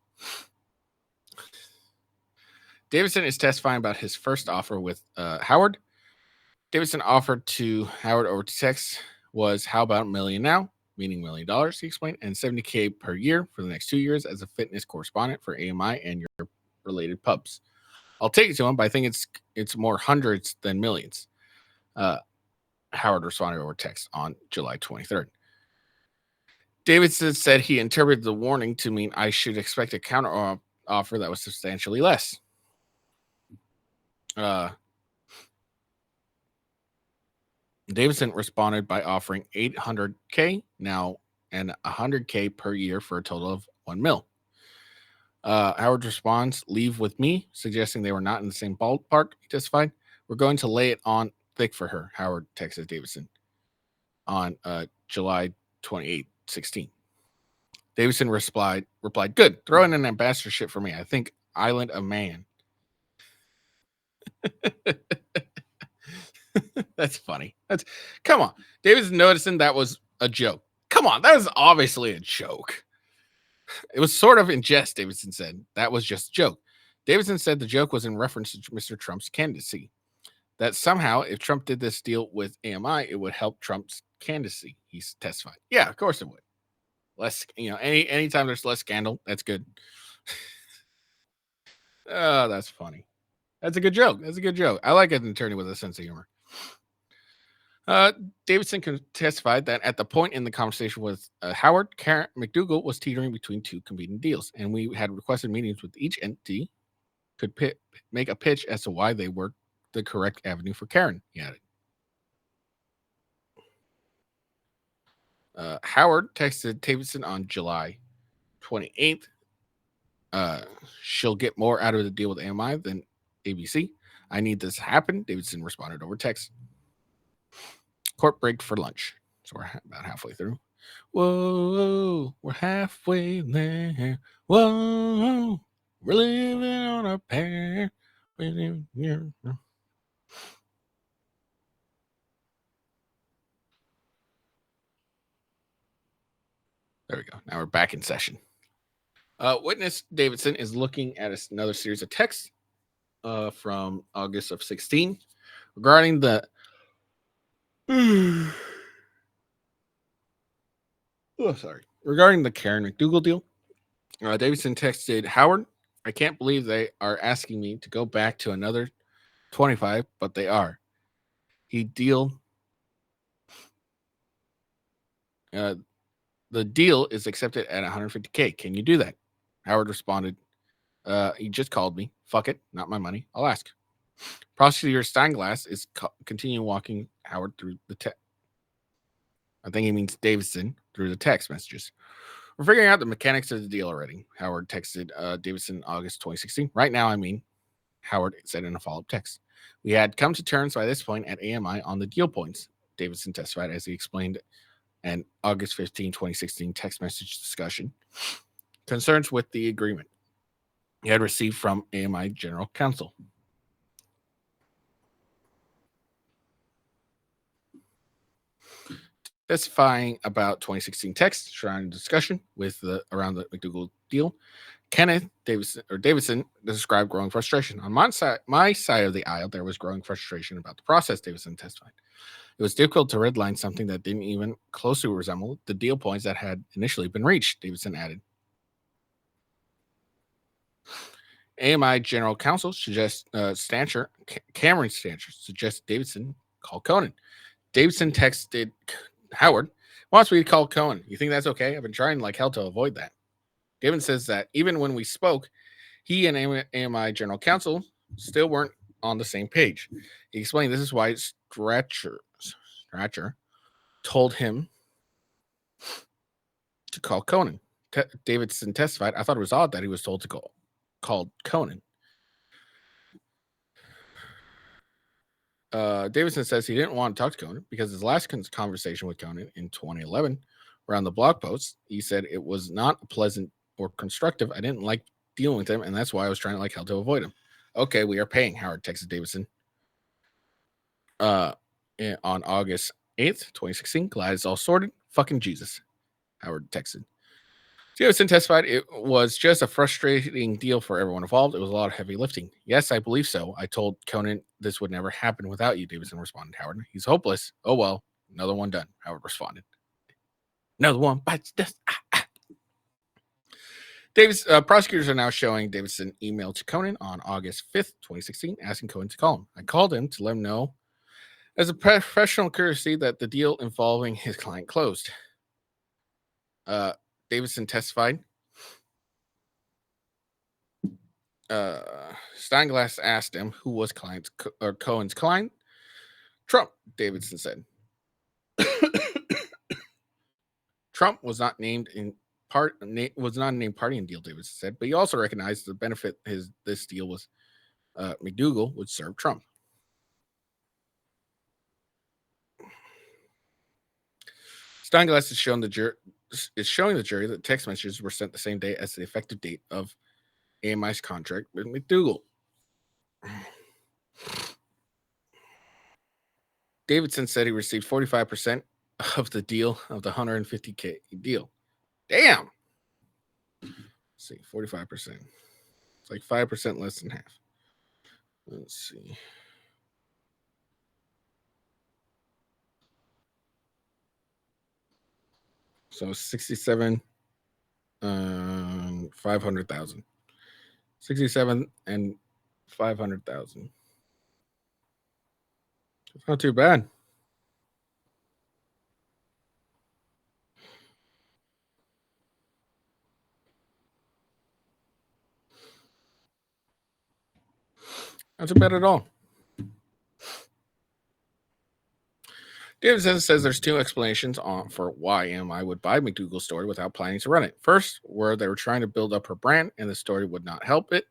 Davidson is testifying about his first offer with Howard. Davidson offered to Howard over text was, "How about $1 million now?" Meaning $1 million, he explained, and $70K per year for the next 2 years as a fitness correspondent for AMI and your related pubs. I'll take it to him, but I think it's more hundreds than millions. Howard responded over text on July 23rd. Davidson said he interpreted the warning to mean I should expect a counter offer that was substantially less. Davidson responded by offering $800K now and $100K per year for a total of $1 million. Howard responds, "Leave with me," suggesting they were not in the same ballpark. He testified, "We're going to lay it on thick for her," Howard texted Davidson on July 28, 16. Davidson replied, "Good. Throw in an ambassadorship for me. I think Island of Man." That's funny. Come on. Davidson noticing that was a joke. Come on, that was obviously a joke. It was sort of in jest, Davidson said. That was just a joke. Davidson said the joke was in reference to Mr. Trump's candidacy. That somehow, if Trump did this deal with AMI, it would help Trump's candidacy, he testified. Yeah, of course it would. Less, anytime there's less scandal, that's good. Oh, that's funny. That's a good joke. I like an attorney with a sense of humor. Davidson testified that at the point in the conversation with Howard, Karen McDougal was teetering between two competing deals, and we had requested meetings with each entity could make a pitch as to why they were the correct avenue for Karen, he added. Howard texted Davidson on July 28th. She'll get more out of the deal with AMI than ABC. I need this to happen. Davidson responded over text. Court break for lunch. So we're about halfway through. Whoa, we're halfway there. Whoa, we're living on a pair. There we go. Now we're back in session. Witness Davidson is looking at another series of texts from August of 16 regarding the Regarding the Karen McDougal deal, Davidson texted Howard, I can't believe they are asking me to go back to another 25, but they are. He deal. The deal is accepted at 150K. Can you do that? Howard responded, he just called me. Fuck it, not my money. I'll ask. Prosecutor Steinglass is continuing walking Howard through the text. I think he means Davidson through the text messages. We're figuring out the mechanics of the deal already. Howard texted Davidson August 2016. Right now, I mean, Howard said in a follow-up text. We had come to terms by this point at AMI on the deal points. Davidson testified as he explained an August 15, 2016 text message discussion. Concerns with the agreement he had received from AMI General Counsel. Testifying about 2016 text surrounding discussion with around the McDougal deal, Kenneth Davidson described growing frustration. On my side of the aisle, there was growing frustration about the process, Davidson testified. It was difficult to redline something that didn't even closely resemble the deal points that had initially been reached, Davidson added. AMI General Counsel suggests Cameron Stancher suggests Davidson call Conan. Davidson texted Howard, wants me to call Cohen. You think that's okay? I've been trying like hell to avoid that. Davidson says that even when we spoke, he and AMI General Counsel still weren't on the same page. He explained this is why Stratcher told him to call Conan. Davidson testified, I thought it was odd that he was told to call Conan. Davidson says he didn't want to talk to Conan because his last conversation with Conan in 2011 around the blog post, he said it was not pleasant or constructive. I didn't like dealing with him, and that's why I was trying like hell to avoid him. Okay, we are paying, Howard texted Davidson. On August 8th, 2016, glad it's all sorted. Fucking Jesus, Howard texted. Davidson testified it was just a frustrating deal for everyone involved. It was a lot of heavy lifting. Yes, I believe so. I told Conan this would never happen without you, Davidson responded. Howard, he's hopeless. Oh, well, another one done, Howard responded. Another one bites dust. Prosecutors are now showing Davidson email to Conan on August 5th, 2016, asking Conan to call him. I called him to let him know as a professional courtesy that the deal involving his client closed. Davidson testified. Steinglass asked him who was Cohen's client. Trump, Davidson said. Trump was not named in was not a named party in deal, Davidson said, but he also recognized the benefit this deal was McDougal would serve Trump. Steinglass is showing the jury that text messages were sent the same day as the effective date of AMI's contract with McDougal. Davidson said he received 45% of the deal of the 150K deal. Damn. Let's see, 45%. It's like 5% less than half. Let's see. So 67, 500,000. 67 and 500,000. It's not too bad. Not too bad at all. Davidson says there's two explanations for why AMI would buy McDougal's story without planning to run it. First, where they were trying to build up her brand and the story would not help it.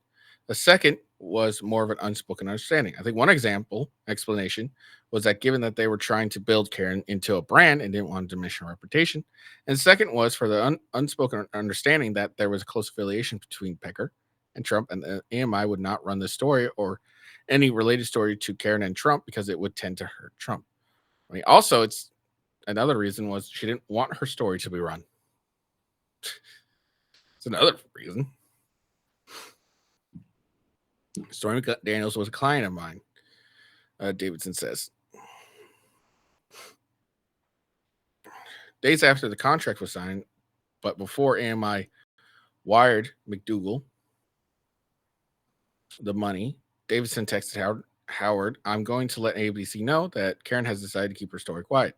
The second was more of an unspoken understanding. I think one explanation was that given that they were trying to build Karen into a brand and didn't want to diminish her reputation. And the second was for the unspoken understanding that there was a close affiliation between Pecker and Trump, and the AMI would not run this story or any related story to Karen and Trump because it would tend to hurt Trump. I mean, also, it's another reason was she didn't want her story to be run. It's another reason. Stormy Daniels was a client of mine, Davidson says. Days after the contract was signed, But before AMI wired McDougal the money, Davidson texted Howard, I'm going to let ABC know that Karen has decided to keep her story quiet.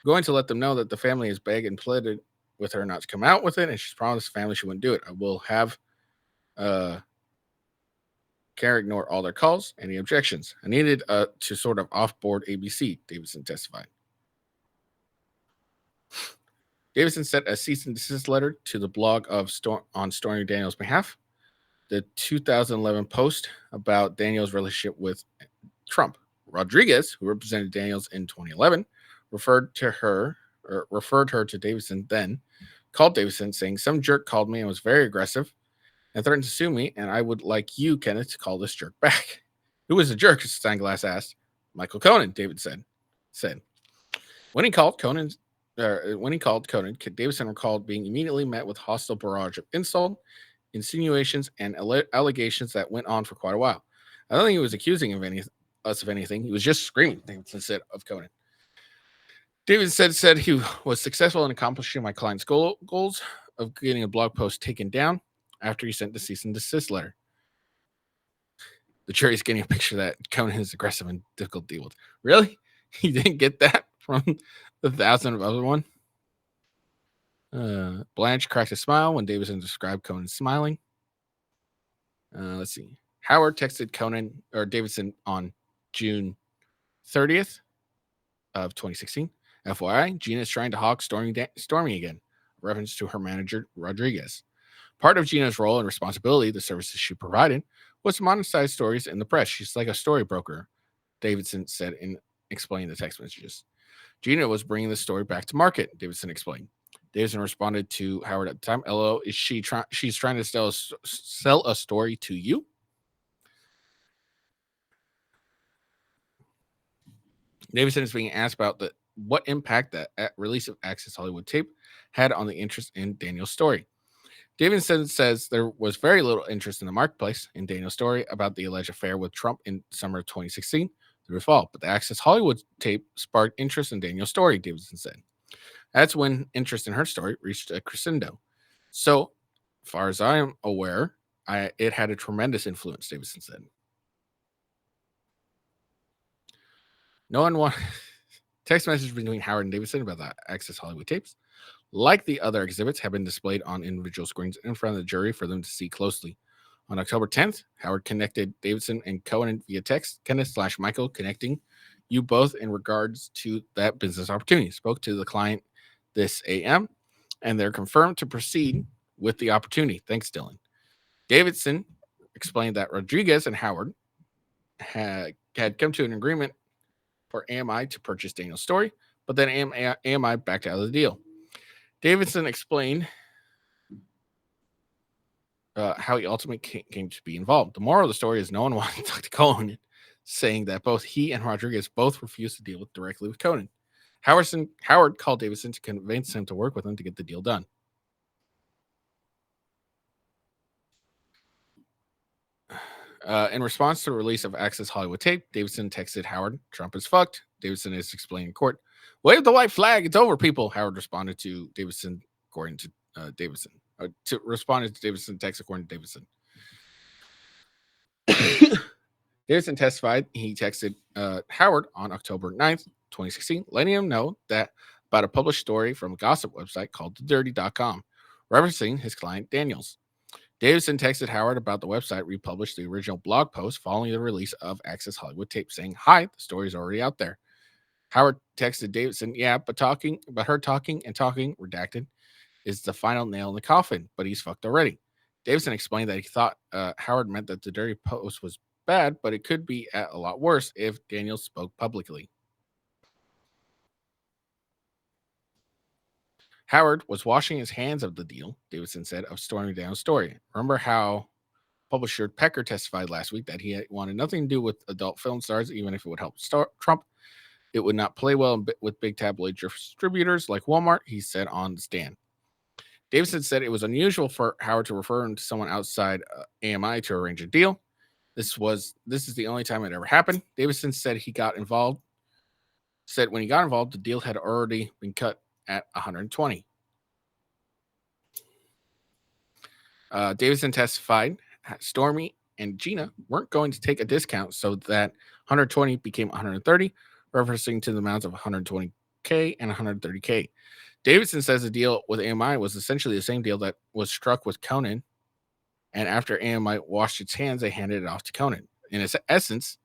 I'm going to let them know that the family has begged and pleaded with her not to come out with it, and she's promised the family she wouldn't do it. I will have Karen ignore all their calls, any objections. I needed to sort of offboard ABC, Davidson testified. Davidson sent a cease and desist letter to the blog on Stormy Daniels' behalf. The 2011 post about Daniels' relationship with Trump. Rodriguez, who represented Daniels in 2011, referred her to Davidson then, called Davidson saying, some jerk called me and was very aggressive and threatened to sue me, and I would like you, Kenneth, to call this jerk back. Who was the jerk? Steinglass asked. Michael Cohen, David said. When he called Conan, Davidson recalled being immediately met with hostile barrage of insult, insinuations, and allegations that went on for quite a while. I don't think he was accusing us of anything. He was just screaming, Davidson said of Conan. Davidson said he was successful in accomplishing my client's goals of getting a blog post taken down after he sent the cease and desist letter. The jury's getting a picture that Conan is aggressive and difficult to deal with. Really? He didn't get that from the 1,000 of other one? Blanche cracked a smile when Davidson described Conan smiling. Let's see. Howard texted Davidson on June 30th of 2016. FYI, Gina is trying to hawk Stormy again, reference to her manager, Rodriguez. Part of Gina's role and responsibility, the services she provided, was to monetize stories in the press. She's like a storyboker, Davidson said in explaining the text messages. Gina was bringing the story back to market, Davidson explained. Davidson responded to Howard at the time, LO, is she's trying to sell a story to you? Davidson is being asked about what impact that release of Access Hollywood tape had on the interest in Daniel's story. Davidson says there was very little interest in the marketplace in Daniel's story about the alleged affair with Trump in summer of 2016 through the fall, but the Access Hollywood tape sparked interest in Daniel's story, Davidson said. That's when interest in her story reached a crescendo. So, far as I am aware, it had a tremendous influence, Davidson said. No one wanted text messages between Howard and Davidson about the Access Hollywood tapes, like the other exhibits, have been displayed on individual screens in front of the jury for them to see closely. On October 10th, Howard connected Davidson and Cohen via text, Kenneth/Michael, connecting you both in regards to that business opportunity. Spoke to the client this AM, and they're confirmed to proceed with the opportunity. Thanks, Dylan. Davidson explained that Rodriguez and Howard had come to an agreement for AMI to purchase Daniel's story, but then AMI backed out of the deal. Davidson explained how he ultimately came to be involved. The moral of the story is no one wanted to talk to Cohen, saying that both he and Rodriguez both refused to deal directly with Conan. Howard called Davidson to convince him to work with him to get the deal done. In response to the release of Access Hollywood tape, Davidson texted Howard, Trump is fucked. Davidson is explaining in court. Wave the white flag. It's over, people. Howard responded to Davidson, according to Davidson. Responded to Davidson text, according to Davidson. Davidson testified he texted Howard on October 9th, 2016, letting him know that about a published story from a gossip website called TheDirty.com, referencing his client Daniels. Davidson texted Howard about the website republished the original blog post following the release of Access Hollywood tape, saying, "Hi, the story's already out there." Howard texted Davidson, "Yeah, but her talking redacted is the final nail in the coffin, but he's fucked already." Davidson explained that he thought Howard meant that the dirty post was bad, but it could be a lot worse if Daniels spoke publicly. Howard was washing his hands of the deal, Davidson said, of Stormy Daniels' story. Remember how publisher Pecker testified last week that he wanted nothing to do with adult film stars, even if it would help Trump. It would not play well with big tabloid distributors like Walmart, he said on the stand. Davidson said it was unusual for Howard to refer him to someone outside AMI to arrange a deal. This is the only time it ever happened. Davidson said when he got involved, the deal had already been cut at 120. Davidson testified Stormy and Gina weren't going to take a discount, so that 120 became 130, referencing to the amounts of 120K and 130K. Davidson says the deal with AMI was essentially the same deal that was struck with Conan, and after AMI washed its hands, they handed it off to Conan. In its essence,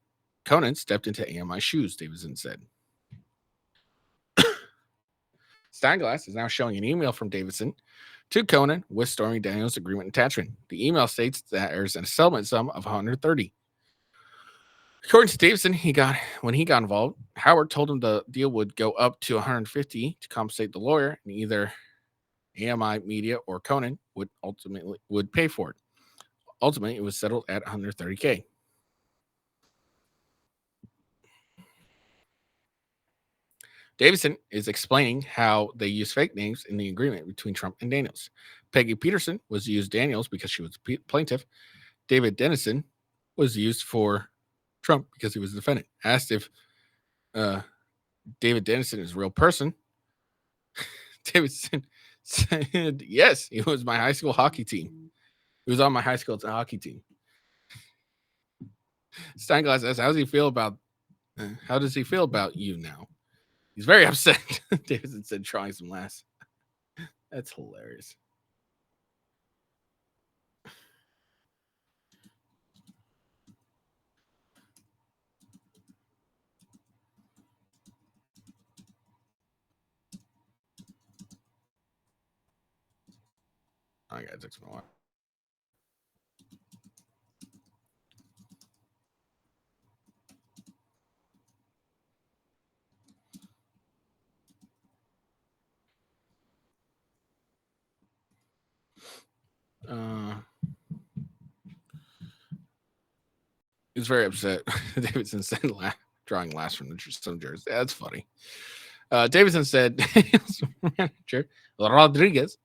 Conan stepped into AMI's shoes, Davidson said. Steinglass is now showing an email from Davidson to Conan with Stormy Daniels' agreement attachment. The email states that there's a settlement sum of 130. According to Davidson, when he got involved, Howard told him the deal would go up to 150 to compensate the lawyer, and either AMI Media or Conan would pay for it. Ultimately, it was settled at 130K. Davidson is explaining how they use fake names in the agreement between Trump and Daniels. Peggy Peterson was used Daniels because she was a plaintiff. David Dennison was used for Trump because he was a defendant. Asked if David Dennison is a real person, Davidson said, yes, he was my high school hockey team. He was on my high school hockey team. Steinglass asks, how does he feel about you now? He's very upset. Davidson said, trying some laughs. That's hilarious. I got 6 more. He's very upset. Davidson said, drawing laughs from some jurors. Yeah, that's funny. Davidson said, manager Rodriguez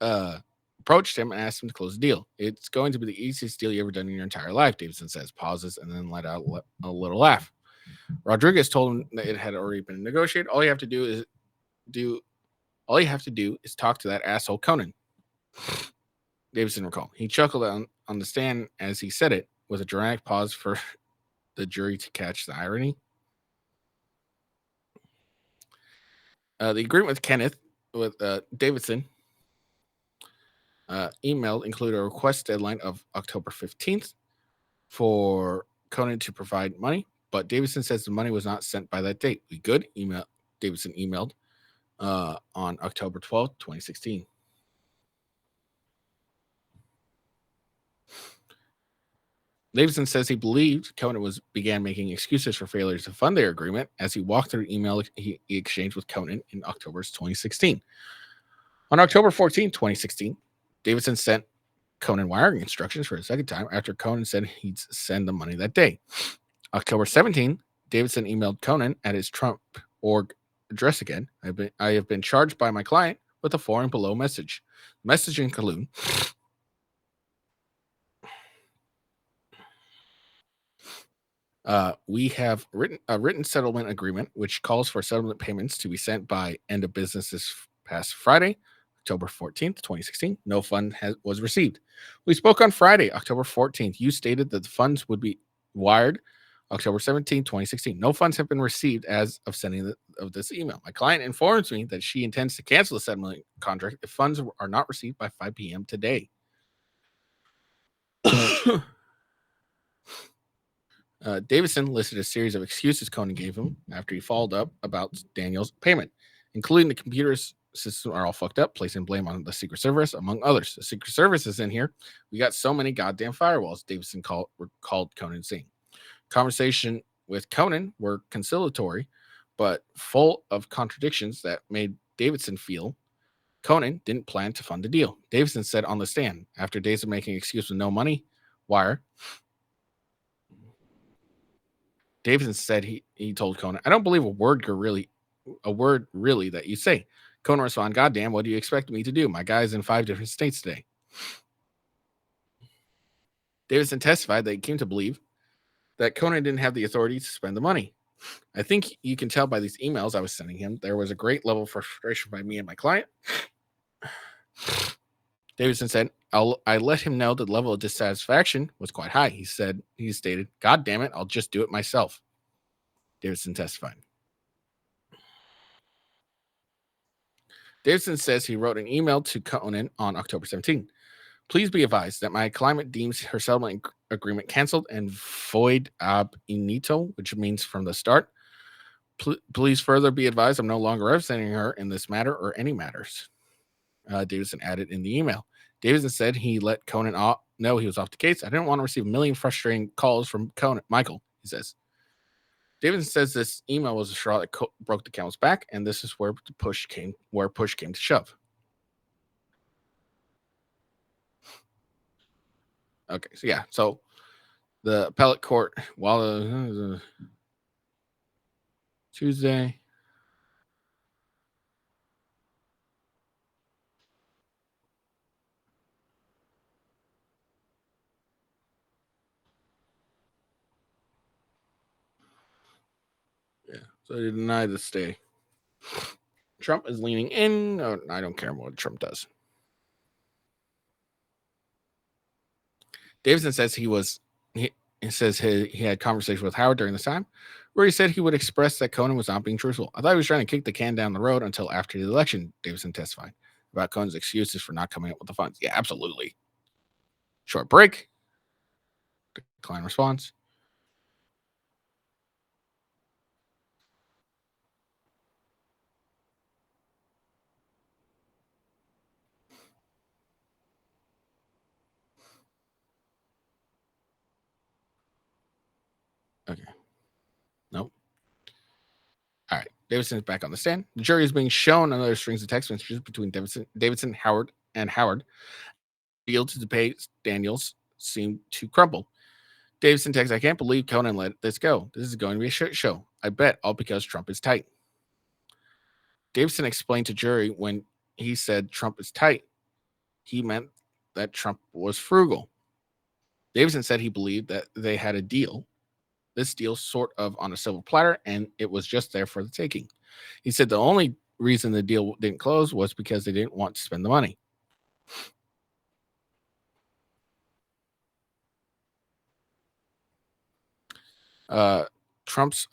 approached him and asked him to close the deal. It's going to be the easiest deal you ever done in your entire life, Davidson says, pauses, and then let out a little laugh. Rodriguez told him that it had already been negotiated. All you have to do is talk to that asshole Conan. Davidson recalled. He chuckled on the stand as he said it, with a dramatic pause for the jury to catch the irony. The agreement with Davidson emailed included a request deadline of October 15th for Conan to provide money, but Davidson says the money was not sent by that date. We good? Davidson emailed on October 12th, 2016. Davidson says he believed Conan began making excuses for failures to fund their agreement as he walked through email he exchanged with Conan in October 2016. On October 14, 2016, Davidson sent Conan wiring instructions for a second time after Conan said he'd send the money that day. October 17, Davidson emailed Conan at his Trump org address again. I have been charged by my client with a foreign below message. Message include we have a written settlement agreement which calls for settlement payments to be sent by end of business this past Friday, October 14th, 2016. No fund was received. We spoke on Friday, October 14th. You stated that the funds would be wired October 17th, 2016. No funds have been received as of sending of this email. My client informs me that she intends to cancel the settlement contract if funds are not received by 5 p.m. today. Davidson listed a series of excuses Conan gave him after he followed up about Daniel's payment, including the computer's system are all fucked up, placing blame on the Secret Service, among others. The Secret Service is in here. We got so many goddamn firewalls, Davidson called Conan saying. Conversation with Conan were conciliatory, but full of contradictions that made Davidson feel Conan didn't plan to fund the deal. Davidson said on the stand, after days of making excuses with no money, wire, Davidson said he told Conan, I don't believe a word really that you say. Conan responded, goddamn, what do you expect me to do? My guy's in 5 different states today. Davidson testified that he came to believe that Conan didn't have the authority to spend the money. I think you can tell by these emails I was sending him, there was a great level of frustration by me and my client. Davidson said, I let him know that the level of dissatisfaction was quite high. He stated, God damn it, I'll just do it myself. Davidson testified. Davidson says he wrote an email to Conan on October 17. Please be advised that my client deems her settlement agreement canceled and void ab initio, which means from the start. Please further be advised I'm no longer representing her in this matter or any matters. Davidson added in the email. Davidson said he let Conan know he was off the case. I didn't want to receive a million frustrating calls from Michael, he says. Davidson says this email was a straw that broke the camel's back, and this is where push came to shove. Okay, so yeah, so the appellate court, while Tuesday. Yeah, so they denied the stay. Trump is leaning in. Oh, I don't care what Trump does. Davidson says he says he had conversation with Howard during this time where he said he would express that Conan was not being truthful. I thought he was trying to kick the can down the road until after the election, Davidson testified about Conan's excuses for not coming up with the funds. Yeah, absolutely. Short break. Decline response. Okay. Nope. All right. Davidson is back on the stand. The jury is being shown another strings of text messages between Davidson, Howard, and Howard. Deal to pay Daniels seemed to crumble. Davidson texts, I can't believe Conan let this go. This is going to be a shit show. I bet all because Trump is tight. Davidson explained to jury when he said Trump is tight, he meant that Trump was frugal. Davidson said he believed that they had a deal. This deal sort of on a silver platter, and it was just there for the taking. He said the only reason the deal didn't close was because they didn't want to spend the money. Trump's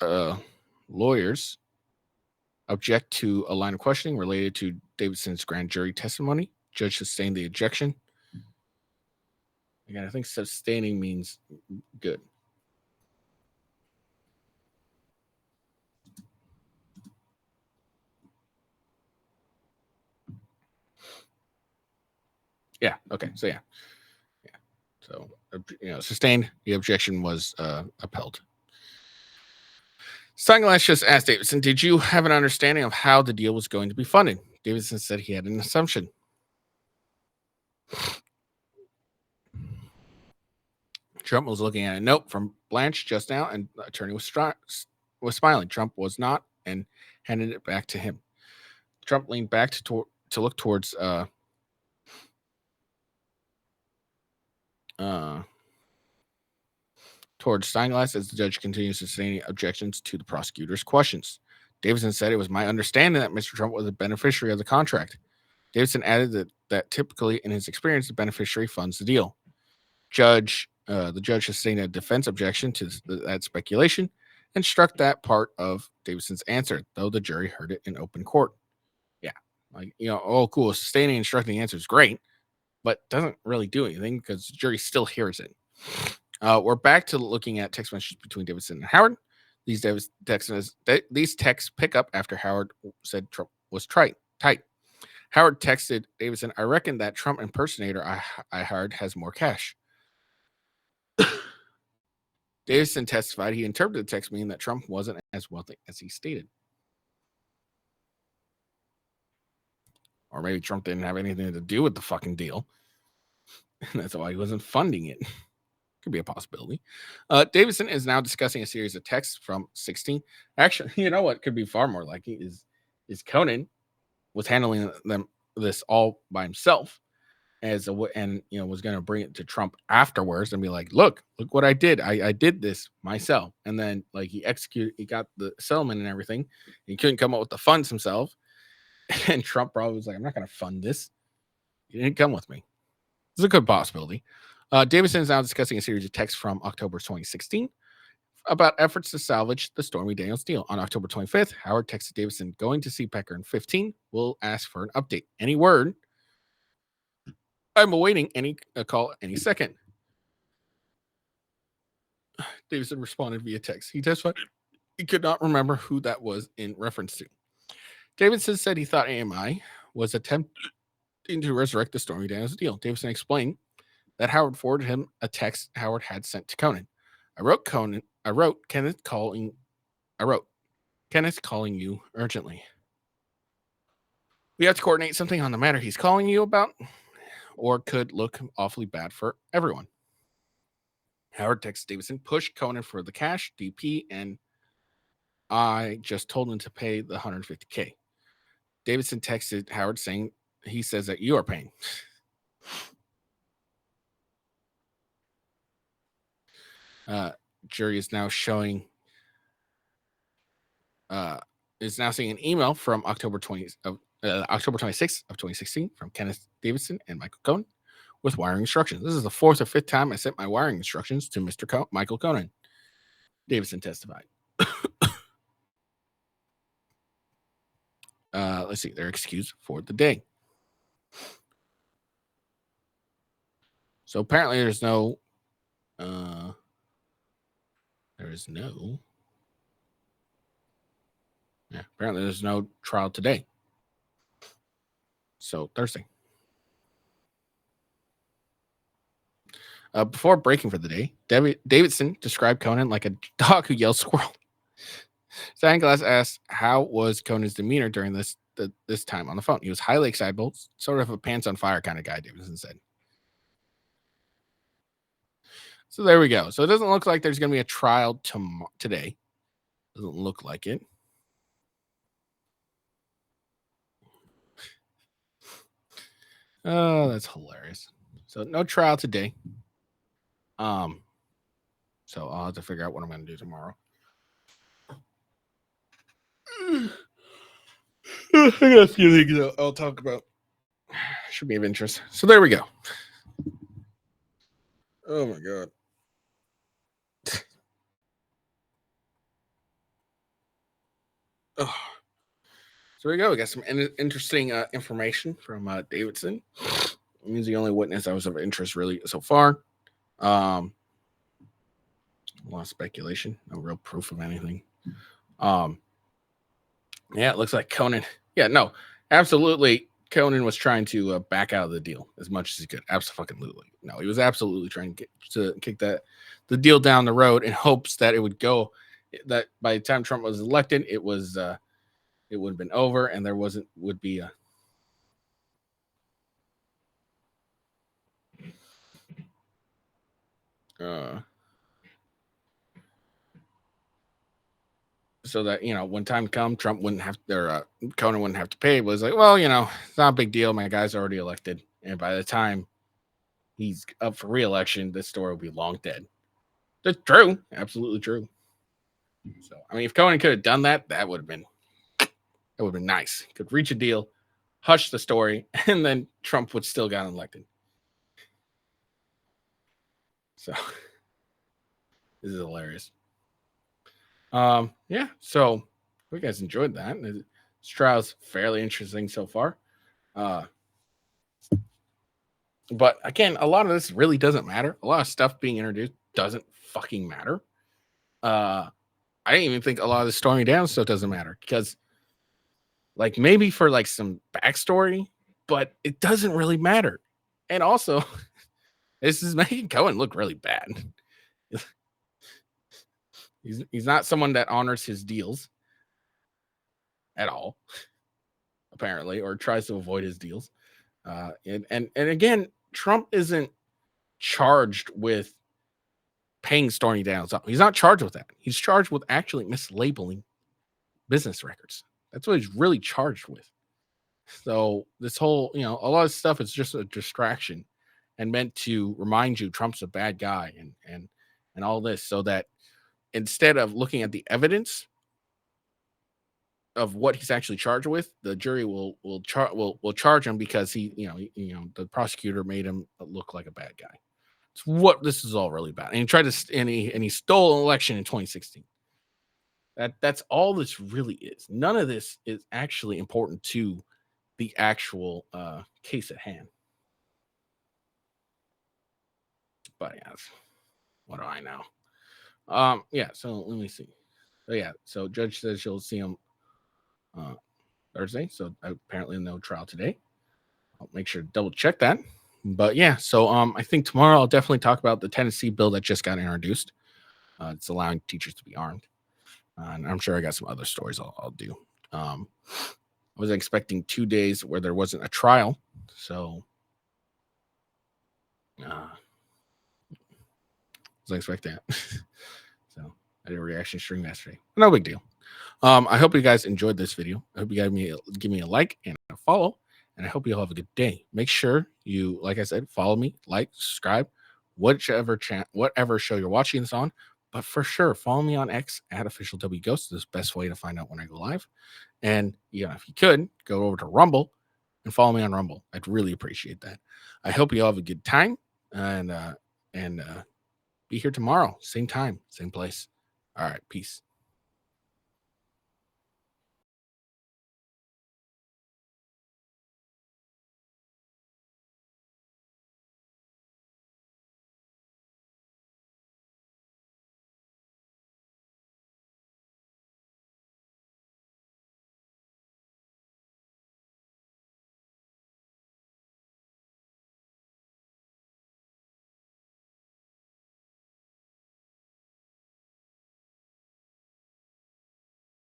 lawyers object to a line of questioning related to Davidson's grand jury testimony. Judge sustained the objection. Again, I think sustaining means good. Yeah. Okay. So yeah. So sustained. The objection was upheld. Steinglass just asked Davidson, did you have an understanding of how the deal was going to be funded? Davidson said he had an assumption. Trump was looking at a note from Blanche just now, and the attorney was smiling. Trump was not, and handed it back to him. Trump leaned back to look towards Steinglass as the judge continues sustaining objections to the prosecutor's questions. Davidson said it was my understanding that Mr. Trump was a beneficiary of the contract. Davidson added that typically, in his experience, the beneficiary funds the deal. The judge sustained a defense objection to that speculation and struck that part of Davidson's answer, though the jury heard it in open court. Yeah, oh, cool. Sustaining and instructing the answer is great, but doesn't really do anything because the jury still hears it. We're back to looking at text messages between Davidson and Howard. These texts pick up after Howard said Trump was tight. Howard texted Davidson, I reckon that Trump impersonator I hired has more cash. Davidson testified he interpreted the text meaning that Trump wasn't as wealthy as he stated. Or maybe Trump didn't have anything to do with the fucking deal. And that's why he wasn't funding it. Could be a possibility. Davidson is now discussing a series of texts from 16. Actually, you know what could be far more likely is Conan was handling this all by himself was going to bring it to Trump afterwards and be like, look what I did. I did this myself. And then he got the settlement and everything. He couldn't come up with the funds himself. And Trump probably was like, I'm not going to fund this. You didn't come with me. There's a good possibility. Davidson is now discussing a series of texts from October 2016 about efforts to salvage the Stormy Daniels deal. On October 25th, Howard texted Davidson, going to see Pecker in 15. We'll ask for an update. Any word? I'm awaiting a call any second. Davidson responded via text. He testified he could not remember who that was in reference to. Davidson said he thought AMI was attempting to resurrect the Stormy Daniels deal. Davidson explained that Howard forwarded him a text Howard had sent to Conan. I wrote Kenneth calling you urgently. We have to coordinate something on the matter he's calling you about, or could look awfully bad for everyone. Howard texted Davidson, push Conan for the cash, DP, and I just told him to pay the $150K. Davidson texted Howard saying he says that you are paying. Jury is now showing is now seeing an email from October 26th of 2016 from Kenneth Davidson and Michael Conan with wiring instructions. This is the fourth or fifth time I sent my wiring instructions to Mr. Michael Conan. Davidson testified. Let's see, their excuse for the day. So apparently there's no apparently there's no trial today. So Thursday. Before breaking for the day, Davidson described Conan like a dog who yells squirrel. Sandglass asked how was Conan's demeanor during this time on the phone. He was highly excitable, sort of a pants on fire kind of guy, Davidson said. So there we go. So it doesn't look like there's going to be a trial today. Doesn't look like it. Oh, that's hilarious. So no trial today. So I'll have to figure out what I'm going to do tomorrow. I got a few things I'll talk about. Should be of interest. So there we go. Oh my god. Oh. So there we go. We got some interesting information from Davidson. He's the only witness that was of interest really so far. A lot of speculation, no real proof of anything. Yeah, it looks like Conan. Yeah, no, absolutely. Conan was trying to back out of the deal as much as he could. Absolutely. No, he was absolutely trying to kick the deal down the road in hopes that it would go. That by the time Trump was elected, it would have been over, and there would be a. So that, when time come, Trump wouldn't have, Conan wouldn't have to pay. It was like, well, it's not a big deal. My guy's already elected. And by the time he's up for re-election, this story will be long dead. That's true. Absolutely true. So, I mean, if Conan could have done that, that would have been nice. Could reach a deal, hush the story, and then Trump would still got elected. So this is hilarious. Yeah, so hope you guys enjoyed that. This trial's fairly interesting so far. But again, a lot of this really doesn't matter. A lot of stuff being introduced doesn't fucking matter. I didn't even think a lot of the Stormy Daniels stuff doesn't matter because, like, maybe for like some backstory, but it doesn't really matter. And also, this is making Cohen look really bad. He's not someone that honors his deals at all, apparently, or tries to avoid his deals. And again, Trump isn't charged with paying Stormy Daniels up. He's not charged with that. He's charged with actually mislabeling business records. That's what he's really charged with. So this whole, a lot of stuff is just a distraction and meant to remind you Trump's a bad guy and all this, so that instead of looking at the evidence of what he's actually charged with, the jury will charge him because the prosecutor made him look like a bad guy. It's what this is all really about. And he tried to and he stole an election in 2016. That's all this really is. None of this is actually important to the actual case at hand. But yeah, what do I know? Yeah. So let me see. So yeah. So judge says she'll see him Thursday. So apparently no trial today. I'll make sure to double check that. But yeah. So I think tomorrow I'll definitely talk about the Tennessee bill that just got introduced. It's allowing teachers to be armed. And I'm sure I got some other stories I'll do. I was expecting 2 days where there wasn't a trial. So I was expecting that. So I did a reaction stream yesterday. No big deal. I hope you guys enjoyed this video. I hope you guys give me a like and a follow. And I hope you all have a good day. Make sure you, like I said, follow me, like, subscribe, whatever show you're watching this on. But for sure, follow me on X at @OfficialWGhost. This is the best way to find out when I go live. And yeah, if you could go over to Rumble and follow me on Rumble, I'd really appreciate that. I hope you all have a good time and be here tomorrow, same time, same place. All right, peace.